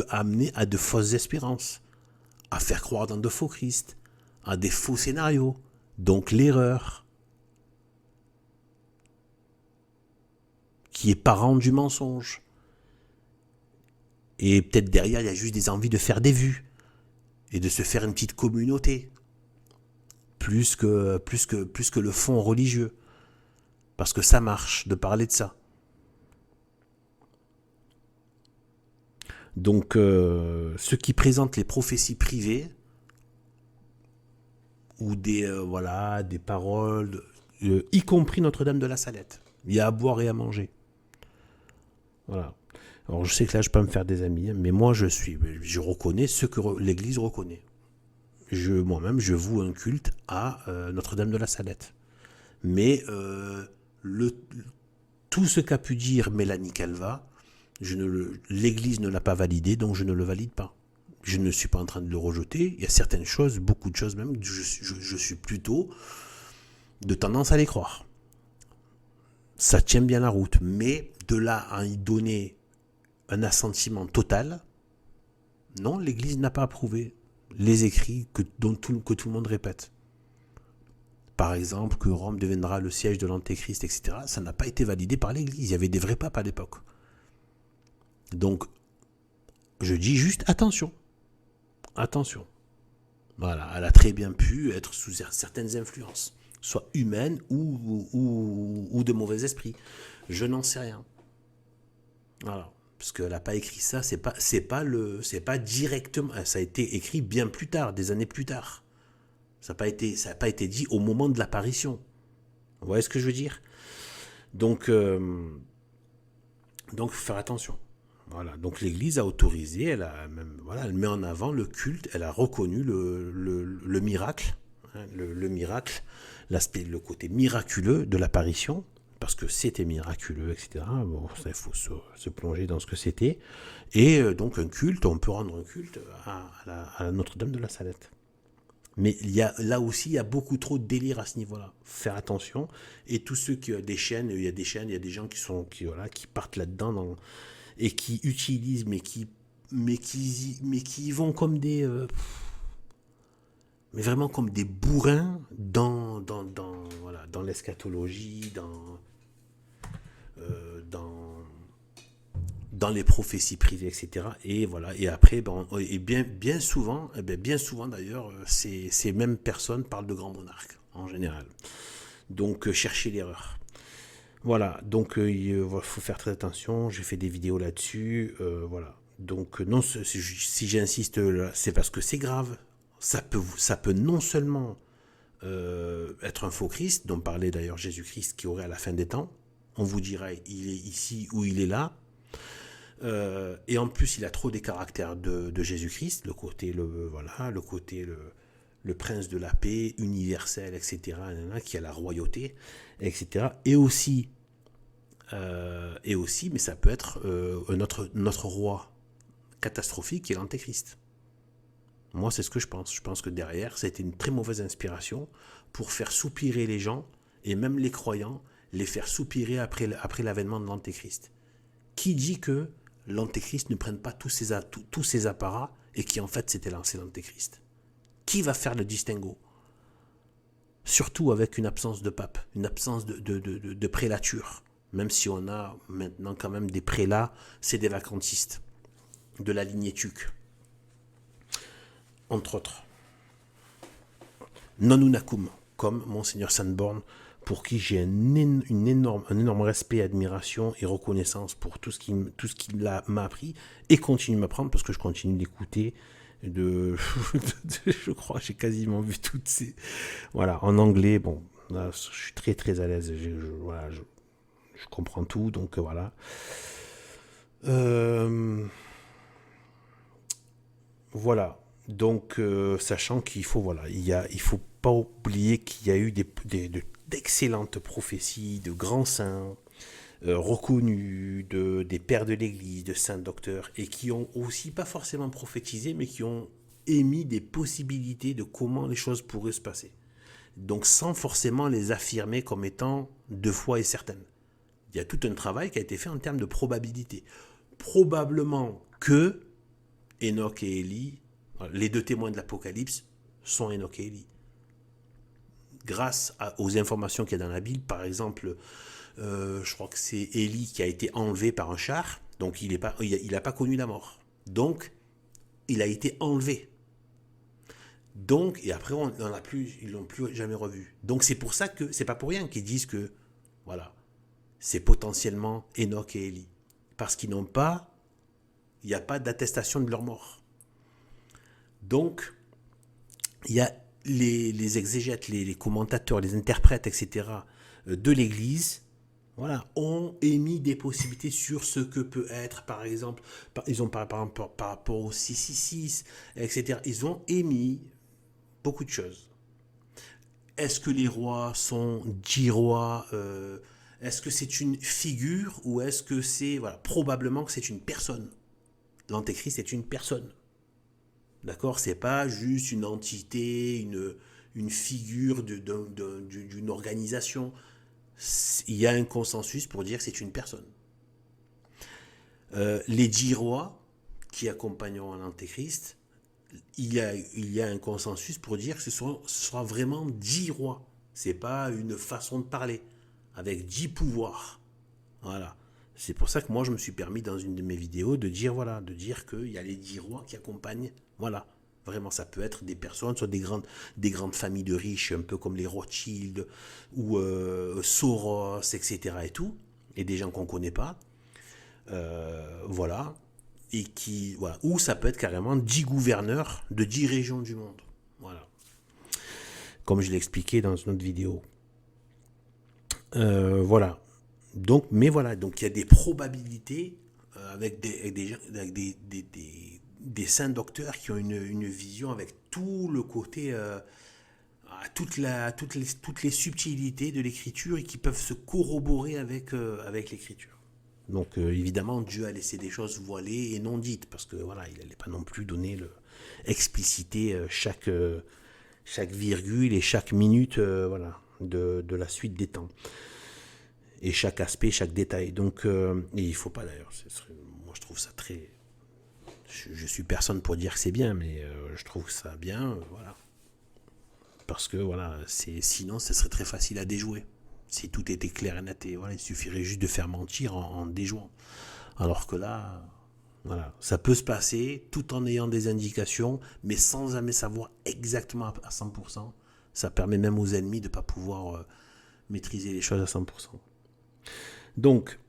amener à de fausses espérances, à faire croire dans de faux Christ, à des faux scénarios. Donc l'erreur, qui est parent du mensonge. Et peut-être derrière, il y a juste des envies de faire des vues et de se faire une petite communauté, plus que le fond religieux. Parce que ça marche de parler de ça. Donc, ceux qui présentent les prophéties privées ou des paroles, y compris Notre-Dame de la Salette, il y a à boire et à manger. Voilà. Alors, je sais que là, je peux me faire des amis, mais moi, je reconnais ce que l'Église reconnaît. Moi-même, je voue un culte à Notre-Dame de la Salette. Mais tout ce qu'a pu dire Mélanie Calva, l'Église ne l'a pas validé, donc je ne le valide pas. Je ne suis pas en train de le rejeter. Il y a certaines choses, beaucoup de choses même, je suis plutôt de tendance à les croire. Ça tient bien la route, mais de là à y donner un assentiment total, non, l'Église n'a pas approuvé les écrits que tout le monde répète. Par exemple, que Rome deviendra le siège de l'Antéchrist, etc. Ça n'a pas été validé par l'Église. Il y avait des vrais papes à l'époque. Donc, je dis juste attention. Attention. Voilà, elle a très bien pu être sous certaines influences, soit humaines ou de mauvais esprits. Je n'en sais rien. Voilà. Parce qu'elle n'a pas écrit ça, c'est pas directement. Ça a été écrit bien plus tard, des années plus tard. Ça n'a pas été dit au moment de l'apparition. Vous voyez ce que je veux dire ? Donc, faut faire attention. Voilà. Donc l'Église a autorisé, elle met en avant le culte, elle a reconnu le miracle, hein, le miracle, le côté miraculeux de l'apparition, parce que c'était miraculeux, etc. Bon, il faut se plonger dans ce que c'était. Et donc un culte, on peut rendre un culte à Notre-Dame de la Salette. Mais là aussi, il y a beaucoup trop de délire à ce niveau-là. Faire attention. Et tous ceux qui ont des chaînes, il y a des gens qui partent là-dedans et qui utilisent, mais qui y vont comme mais vraiment comme des bourrins dans l'eschatologie, dans les prophéties privées, etc. Et voilà. Et après, bien souvent d'ailleurs, ces mêmes personnes parlent de grands monarques en général. Donc, cherchez l'erreur. Voilà, donc il faut faire très attention, j'ai fait des vidéos là-dessus, voilà. Donc non, si j'insiste là, c'est parce que c'est grave. Ça peut non seulement être un faux Christ, dont parlait d'ailleurs Jésus-Christ qui aurait à la fin des temps, on vous dira il est ici ou il est là, et en plus il a trop des caractères de Jésus-Christ, le côté le prince de la paix, universel, etc., qui a la royauté, etc. Et aussi, mais ça peut être notre roi catastrophique qui est l'antéchrist. Moi, c'est ce que je pense. Je pense que derrière, ça a été une très mauvaise inspiration pour faire soupirer les gens, et même les croyants, les faire soupirer après l'avènement de l'antéchrist. Qui dit que l'antéchrist ne prenne pas tous ces apparats et qui en fait c'est l'antéchrist? Qui va faire le distinguo? Surtout avec une absence de pape, une absence de prélature. Même si on a maintenant quand même des prélats, c'est des vacantistes de la lignée Tuc, entre autres. Non unacum, comme Monseigneur Sanborn, pour qui j'ai un énorme respect, admiration et reconnaissance pour tout ce qu'il m'a appris et continue de m'apprendre, parce que je continue d'écouter. Je crois j'ai quasiment vu toutes ces... Voilà, en anglais, bon, là, je suis très très à l'aise, je comprends tout, donc voilà. Voilà, donc sachant qu'il faut, voilà, il faut pas oublier qu'il y a eu d'excellentes prophéties de grands saints reconnus, des pères de l'Église, de saints docteurs, et qui ont aussi pas forcément prophétisé, mais qui ont émis des possibilités de comment les choses pourraient se passer. Donc sans forcément les affirmer comme étant de foi et certaines. Il y a tout un travail qui a été fait en termes de probabilité. Probablement que Enoch et Élie, les deux témoins de l'Apocalypse, sont Enoch et Élie. Grâce aux informations qu'il y a dans la Bible, par exemple, je crois que c'est Élie qui a été enlevé par un char, donc il n'a pas connu la mort. Donc, il a été enlevé. Donc, et après, ils l'ont plus jamais revu. Donc, c'est pour ça que, c'est pas pour rien qu'ils disent que, voilà, c'est potentiellement Enoch et Élie. Parce qu'ils n'ont pas, il n'y a pas d'attestation de leur mort. Donc, il y a les exégètes, les commentateurs, les interprètes, etc., de l'Église, voilà, ont émis des possibilités sur ce que peut être, par exemple, ils ont par rapport au 666, etc. Ils ont émis beaucoup de choses. Est-ce que les rois sont 10 rois est-ce que c'est une figure ou est-ce que c'est... Voilà, probablement que c'est une personne. L'antéchrist est une personne. D'accord? C'est pas juste une entité, une figure d'une organisation. Il y a un consensus pour dire que c'est une personne. Les 10 rois qui accompagneront l'antéchrist, il y a un consensus pour dire que ce sera vraiment 10 rois. C'est pas une façon de parler, avec 10 pouvoirs. Voilà. C'est pour ça que moi je me suis permis dans une de mes vidéos de dire qu'il y a les 10 rois qui accompagnent. Voilà. Vraiment, ça peut être des personnes, soit des grandes familles de riches, un peu comme les Rothschild ou Soros, etc. et tout, et des gens qu'on ne connaît pas. Voilà. Et voilà. Ou ça peut être carrément 10 gouverneurs de 10 régions du monde. Voilà. Comme je l'ai expliqué dans une autre vidéo. Voilà. Donc, mais voilà, donc il y a des probabilités avec des saints docteurs qui ont une vision avec tout le côté, toutes les subtilités de l'écriture et qui peuvent se corroborer avec l'écriture. Donc évidemment, Dieu a laissé des choses voilées et non dites, parce que voilà, il n'allait pas non plus expliciter chaque virgule et chaque minute voilà, de la suite des temps. Et chaque aspect, chaque détail. Donc, et il faut pas d'ailleurs. Moi, je trouve ça très... Je suis personne pour dire que c'est bien, mais je trouve ça bien, voilà. Parce que, voilà, sinon, ce serait très facile à déjouer. Si tout était clair et net, et voilà, il suffirait juste de faire mentir en déjouant. Alors que là, voilà, ça peut se passer tout en ayant des indications, mais sans jamais savoir exactement à 100%. Ça permet même aux ennemis de ne pas pouvoir maîtriser les choses à 100%. Donc,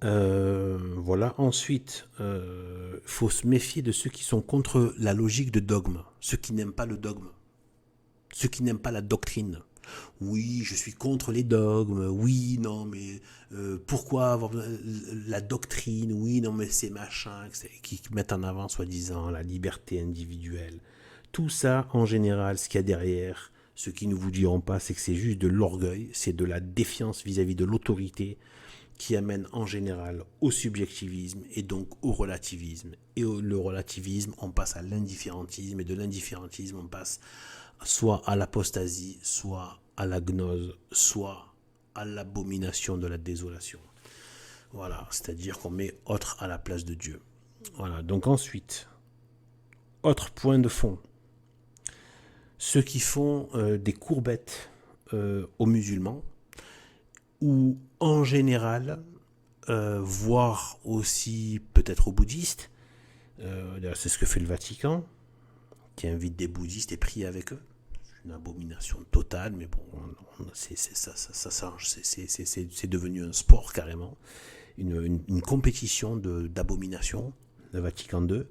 voilà. Ensuite, faut se méfier de ceux qui sont contre la logique de dogme, ceux qui n'aiment pas le dogme, ceux qui n'aiment pas la doctrine. Oui, je suis contre les dogmes. Oui, non, mais pourquoi avoir la doctrine? Oui, non, mais c'est machin qui mettent en avant, soi-disant, la liberté individuelle. Tout ça, en général, ce qu'il y a derrière, ce qu'ils ne vous diront pas, c'est que c'est juste de l'orgueil, c'est de la défiance vis-à-vis de l'autorité qui amène en général au subjectivisme et donc au relativisme. Et le relativisme, on passe à l'indifférentisme, et de l'indifférentisme, on passe soit à l'apostasie, soit à la gnose, soit à l'abomination de la désolation. Voilà, c'est-à-dire qu'on met autre à la place de Dieu. Voilà, donc ensuite, autre point de fond, ceux qui font des courbettes aux musulmans, ou en général, voire aussi peut-être aux bouddhistes, c'est ce que fait le Vatican, qui invite des bouddhistes et prie avec eux. Une abomination totale, mais bon, c'est devenu un sport carrément, une compétition d'abomination, le Vatican II,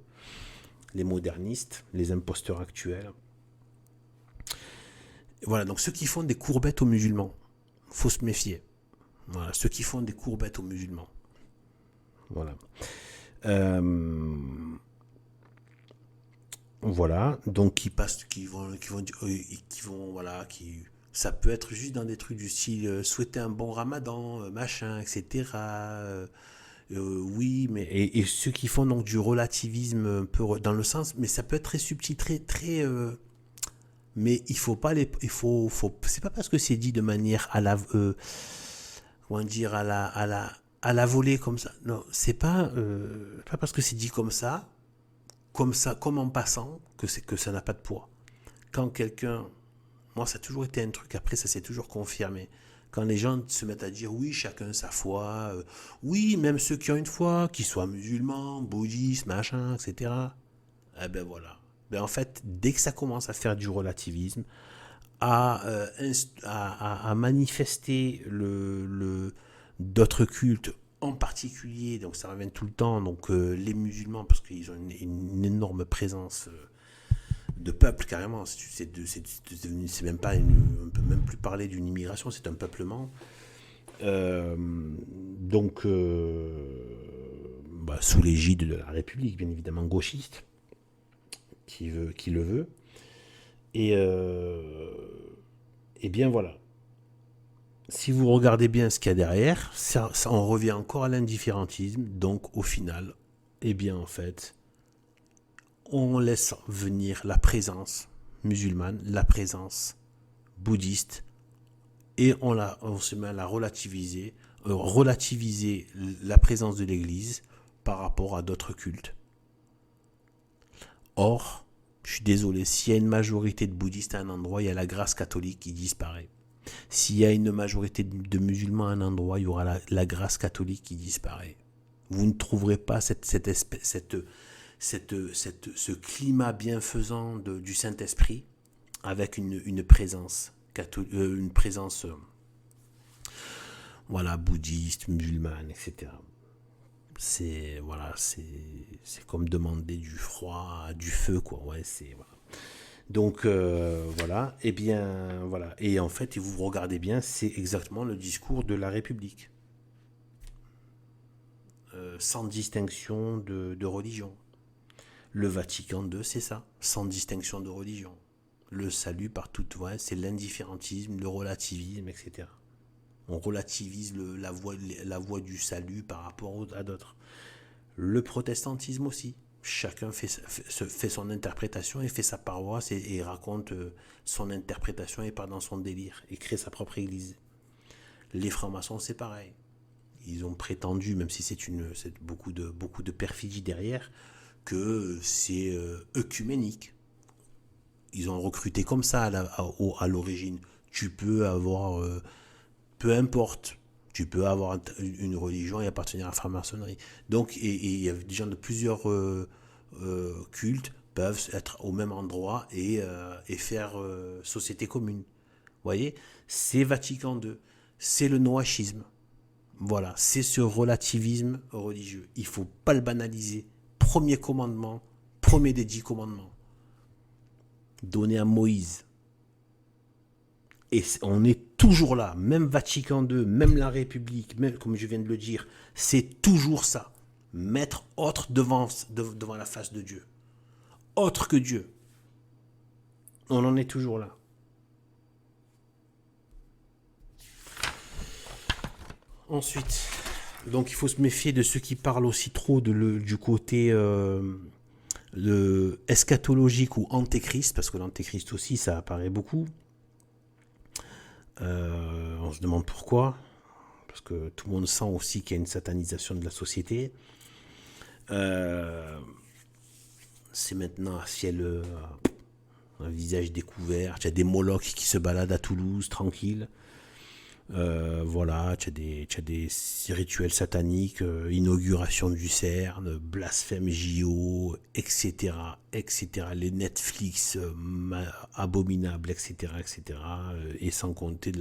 les modernistes, les imposteurs actuels. Voilà, donc ceux qui font des courbettes aux musulmans, faut se méfier. Voilà, ceux qui font des courbettes aux musulmans. Voilà. Voilà, donc voilà, ça peut être juste dans des trucs du style souhaiter un bon Ramadan, machin, etc. Oui, mais et ceux qui font donc du relativisme un peu dans le sens, mais ça peut être très subtil, très, mais il faut pas c'est pas parce que c'est dit de manière à la, comment dire, à la volée comme ça. Non, c'est pas parce que c'est dit comme ça, comme en passant, que ça n'a pas de poids. Quand quelqu'un, moi ça a toujours été un truc, après ça s'est toujours confirmé. Quand les gens se mettent à dire oui, chacun sa foi, oui, même ceux qui ont une foi, qu'ils soient musulmans, bouddhistes, machin, etc. Eh ben voilà. Ben en fait, dès que ça commence à faire du relativisme, à manifester d'autres cultes, en particulier, donc ça revient tout le temps, donc les musulmans, parce qu'ils ont une énorme présence de peuple carrément, c'est même pas on peut même plus parler d'une immigration, c'est un peuplement. Donc, sous l'égide de la République, bien évidemment gauchiste, qui le veut. Et bien voilà. Si vous regardez bien ce qu'il y a derrière, on revient encore à l'indifférentisme. Donc au final, eh bien en fait, on laisse venir la présence musulmane, la présence bouddhiste, et on se met à la relativiser la présence de l'Église par rapport à d'autres cultes. Or, je suis désolé, s'il y a une majorité de bouddhistes à un endroit, il y a la grâce catholique qui disparaît. S'il y a une majorité de musulmans à un endroit, il y aura la grâce catholique qui disparaît. Vous ne trouverez pas ce climat bienfaisant du Saint-Esprit avec une présence, voilà, bouddhiste, musulmane, etc. C'est comme demander du froid, du feu, quoi. Ouais, voilà. Donc voilà, et bien voilà, et en fait, vous regardez bien, c'est exactement le discours de la République, sans distinction de religion. Le Vatican II, c'est ça, sans distinction de religion. Le salut par toute voie, c'est l'indifférentisme, le relativisme, etc. On relativise la voie du salut par rapport à d'autres. Le protestantisme aussi. Chacun fait son interprétation et fait sa paroisse et raconte son interprétation et part dans son délire et crée sa propre église. Les francs-maçons, c'est pareil. Ils ont prétendu, même si c'est beaucoup de perfidie derrière, que c'est œcuménique. Ils ont recruté comme ça à l'origine. Tu peux avoir, peu importe, tu peux avoir une religion et appartenir à la franc-maçonnerie. Donc, il y a des gens de plusieurs cultes peuvent être au même endroit et faire société commune. Vous voyez, c'est Vatican II. c'est le noachisme. Voilà, c'est ce relativisme religieux. Il ne faut pas le banaliser. Premier commandement, premier des 10 commandements, donné à Moïse. Et on est toujours là, même Vatican II, même la République, même comme je viens de le dire, c'est toujours ça. Mettre autre devant la face de Dieu. Autre que Dieu. On en est toujours là. Ensuite, donc il faut se méfier de ceux qui parlent aussi trop du côté eschatologique ou antéchrist, parce que l'antéchrist aussi, ça apparaît beaucoup. On se demande pourquoi, parce que tout le monde sent aussi qu'il y a une satanisation de la société. C'est maintenant à ciel, un visage découvert. Il y a des molochs qui se baladent à Toulouse, tranquille. Voilà, tu as des rituels sataniques, inauguration du CERN, blasphème JO, etc., etc., les Netflix abominables, etc., etc., et sans compter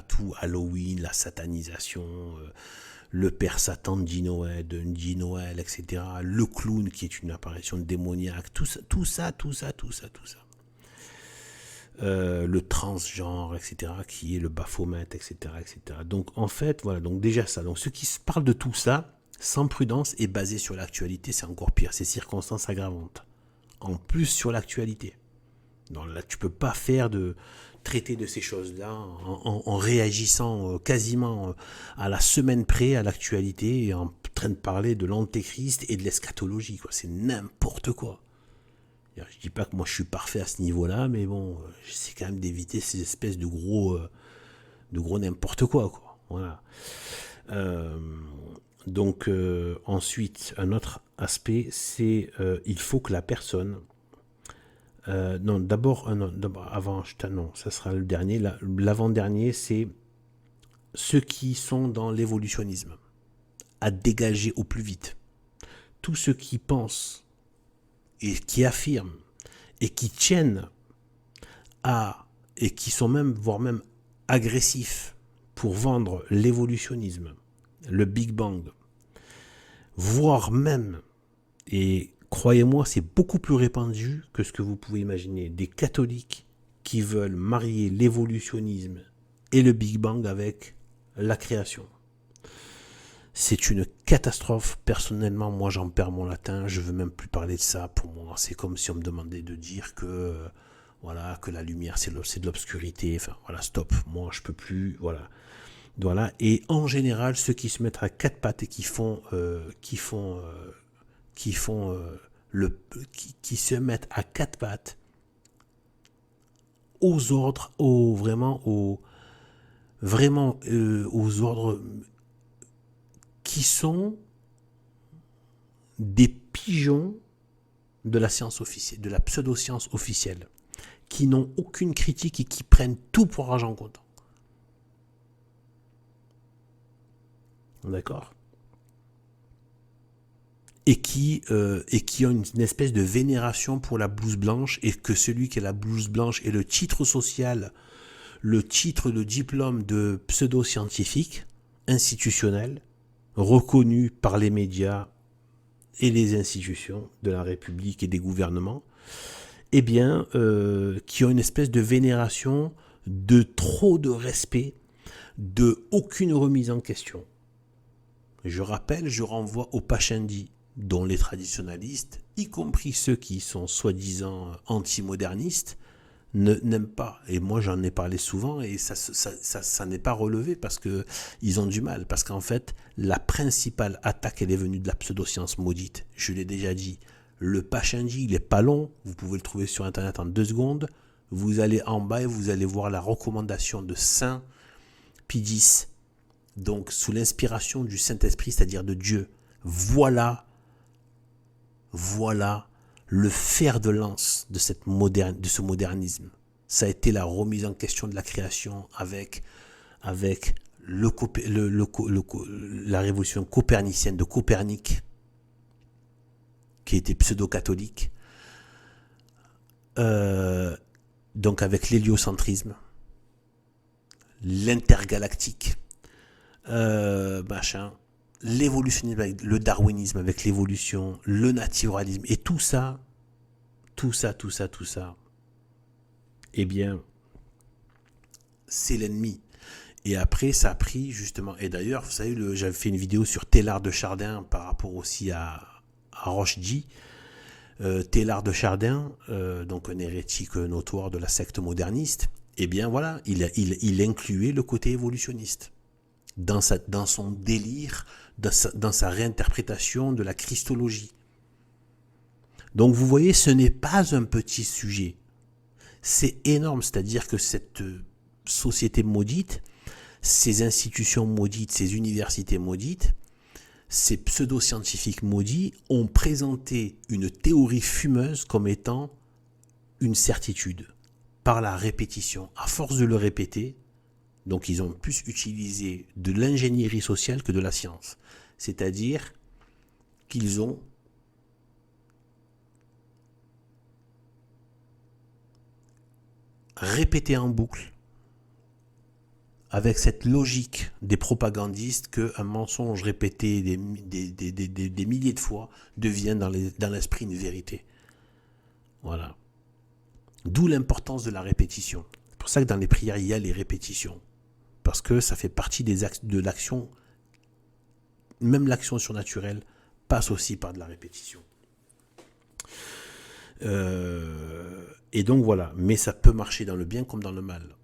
tout Halloween, la satanisation, le père Satan dit Noël, etc., le clown qui est une apparition démoniaque, tout ça. Le transgenre, etc., qui est le Baphomet, etc., etc. Donc en fait, voilà, donc déjà ça. Donc ceux qui se parlent de tout ça, sans prudence et basé sur l'actualité, c'est encore pire, c'est circonstances aggravantes. En plus sur l'actualité. Donc là, tu peux pas traiter de ces choses-là en réagissant quasiment à la semaine près à l'actualité et en train de parler de l'antéchrist et de l'eschatologie, quoi. C'est n'importe quoi. Je dis pas que moi je suis parfait à ce niveau-là, mais bon, j'essaie quand même d'éviter ces espèces de gros n'importe quoi. Voilà. Donc ensuite, un autre aspect, c'est il faut que la personne non, d'abord, avant, non, ça sera le dernier. L'avant-dernier, c'est ceux qui sont dans l'évolutionnisme, à dégager au plus vite. Tous ceux qui pensent et qui affirment et qui tiennent et qui sont même, voire même agressifs pour vendre l'évolutionnisme, le Big Bang, voire même, et croyez-moi, c'est beaucoup plus répandu que ce que vous pouvez imaginer, des catholiques qui veulent marier l'évolutionnisme et le Big Bang avec la création. C'est une catastrophe. Personnellement, moi, j'en perds mon latin. Je veux même plus parler de ça. Pour moi, c'est comme si on me demandait de dire que, voilà, que la lumière, c'est de l'obscurité. Enfin, voilà, stop. Moi, je peux plus. Voilà. Voilà. Et en général, ceux qui se mettent à quatre pattes et qui se mettent à quatre pattes aux ordres, aux ordres qui sont des pigeons de la science officielle, de la pseudo-science officielle, qui n'ont aucune critique et qui prennent tout pour argent comptant. D'accord ? Et qui ont une espèce de vénération pour la blouse blanche, et que celui qui a la blouse blanche est le titre social, le titre de diplôme de pseudo-scientifique, institutionnel, reconnu par les médias et les institutions de la République et des gouvernements, eh bien, qui ont une espèce de vénération, de trop de respect, de aucune remise en question. Je rappelle, je renvoie au Pachindi, dont les traditionalistes, y compris ceux qui sont soi-disant anti-modernistes, n'aiment pas. Et moi, j'en ai parlé souvent et ça n'est pas relevé parce qu'ils ont du mal. Parce qu'en fait, la principale attaque, elle est venue de la pseudoscience maudite. Je l'ai déjà dit. Le Pachindi, il n'est pas long. Vous pouvez le trouver sur Internet en 2 secondes. Vous allez en bas et vous allez voir la recommandation de Saint Pie X. Donc, sous l'inspiration du Saint-Esprit, c'est-à-dire de Dieu. Voilà le fer de lance de ce modernisme. Ça a été la remise en question de la création avec la révolution copernicienne de Copernic, qui était pseudo-catholique, donc avec l'héliocentrisme, l'intergalactique, machin, l'évolutionnisme avec le darwinisme, avec l'évolution, le naturalisme, et tout ça, eh bien, c'est l'ennemi. Et après, ça a pris justement. Et d'ailleurs, vous savez, j'avais fait une vidéo sur Teilhard de Chardin par rapport aussi à Rochdy. Teilhard de Chardin, donc un hérétique notoire de la secte moderniste, eh bien voilà, il incluait le côté évolutionniste dans son délire, dans sa réinterprétation de la christologie. Donc vous voyez, ce n'est pas un petit sujet. C'est énorme, c'est-à-dire que cette société maudite, ces institutions maudites, ces universités maudites, ces pseudo-scientifiques maudits ont présenté une théorie fumeuse comme étant une certitude par la répétition. À force de le répéter, donc ils ont plus utilisé de l'ingénierie sociale que de la science. C'est-à-dire qu'ils ont répété en boucle avec cette logique des propagandistes qu'un mensonge répété des milliers de fois devient dans l'esprit une vérité. Voilà. D'où l'importance de la répétition. C'est pour ça que dans les prières, il y a les répétitions. Parce que ça fait partie de l'action. Même l'action surnaturelle passe aussi par de la répétition. Et donc voilà. Mais ça peut marcher dans le bien comme dans le mal.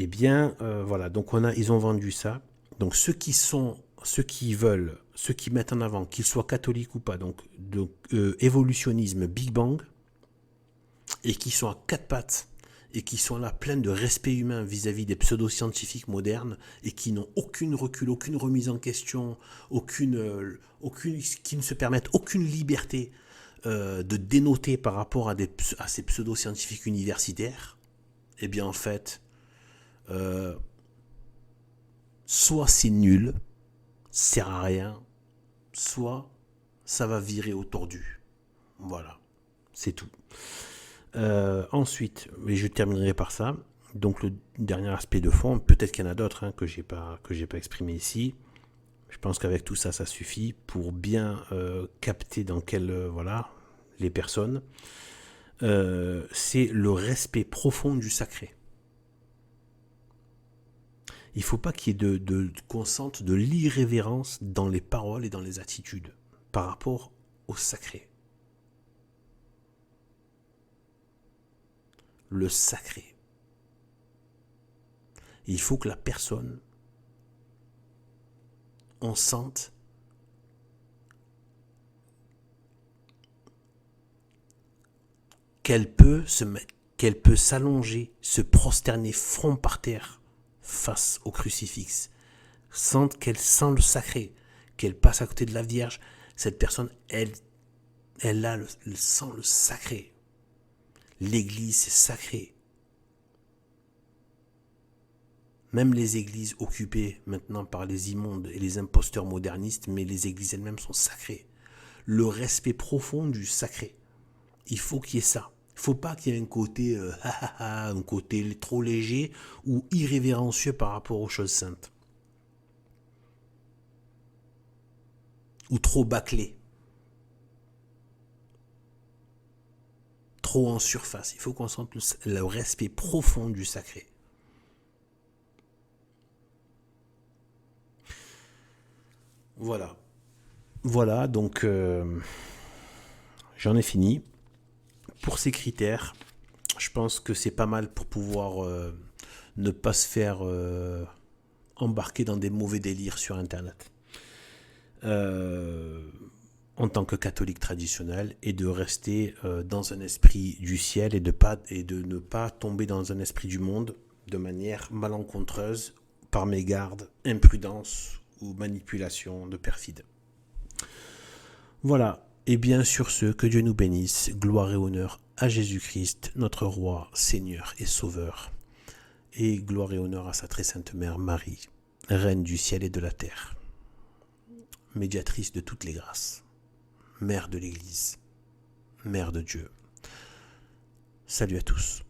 Eh bien, voilà, donc ils ont vendu ça. Donc ceux qui veulent, ceux qui mettent en avant, qu'ils soient catholiques ou pas, donc évolutionnisme, Big Bang, et qui sont à quatre pattes, et qui sont là pleins de respect humain vis-à-vis des pseudo-scientifiques modernes, et qui n'ont aucune recul, aucune remise en question, qui ne se permettent aucune liberté de dénoter par rapport à ces pseudo-scientifiques universitaires, eh bien en fait, soit c'est nul, sert à rien, soit ça va virer au tordu. Voilà, c'est tout. Ensuite, mais je terminerai par ça. Donc le dernier aspect de fond, peut-être qu'il y en a d'autres que j'ai pas exprimé ici. Je pense qu'avec tout ça, ça suffit pour bien capter dans les personnes. C'est le respect profond du sacré. Il ne faut pas qu'il y ait qu'on sente de l'irrévérence dans les paroles et dans les attitudes par rapport au sacré. Le sacré. Il faut que la personne, on sente qu'elle peut s'allonger, se prosterner front par terre face au crucifix, qu'elle sent le sacré, qu'elle passe à côté de la Vierge, cette personne, elle sent le sacré. L'église, c'est sacré. Même les églises occupées maintenant par les immondes et les imposteurs modernistes, mais les églises elles-mêmes sont sacrées. Le respect profond du sacré. Il faut qu'il y ait ça. Il ne faut pas qu'il y ait un côté trop léger ou irrévérencieux par rapport aux choses saintes. Ou trop bâclé. Trop en surface. Il faut qu'on sente le respect profond du sacré. Voilà, donc j'en ai fini. Pour ces critères, je pense que c'est pas mal pour pouvoir ne pas se faire embarquer dans des mauvais délires sur Internet. En tant que catholique traditionnel, et de rester dans un esprit du ciel et de ne pas tomber dans un esprit du monde de manière malencontreuse, par mégarde, imprudence ou manipulation de perfide. Voilà. Et bien sur ce, que Dieu nous bénisse, gloire et honneur à Jésus-Christ, notre roi, Seigneur et Sauveur. Et gloire et honneur à sa très sainte mère Marie, reine du ciel et de la terre, médiatrice de toutes les grâces, mère de l'Église, mère de Dieu. Salut à tous.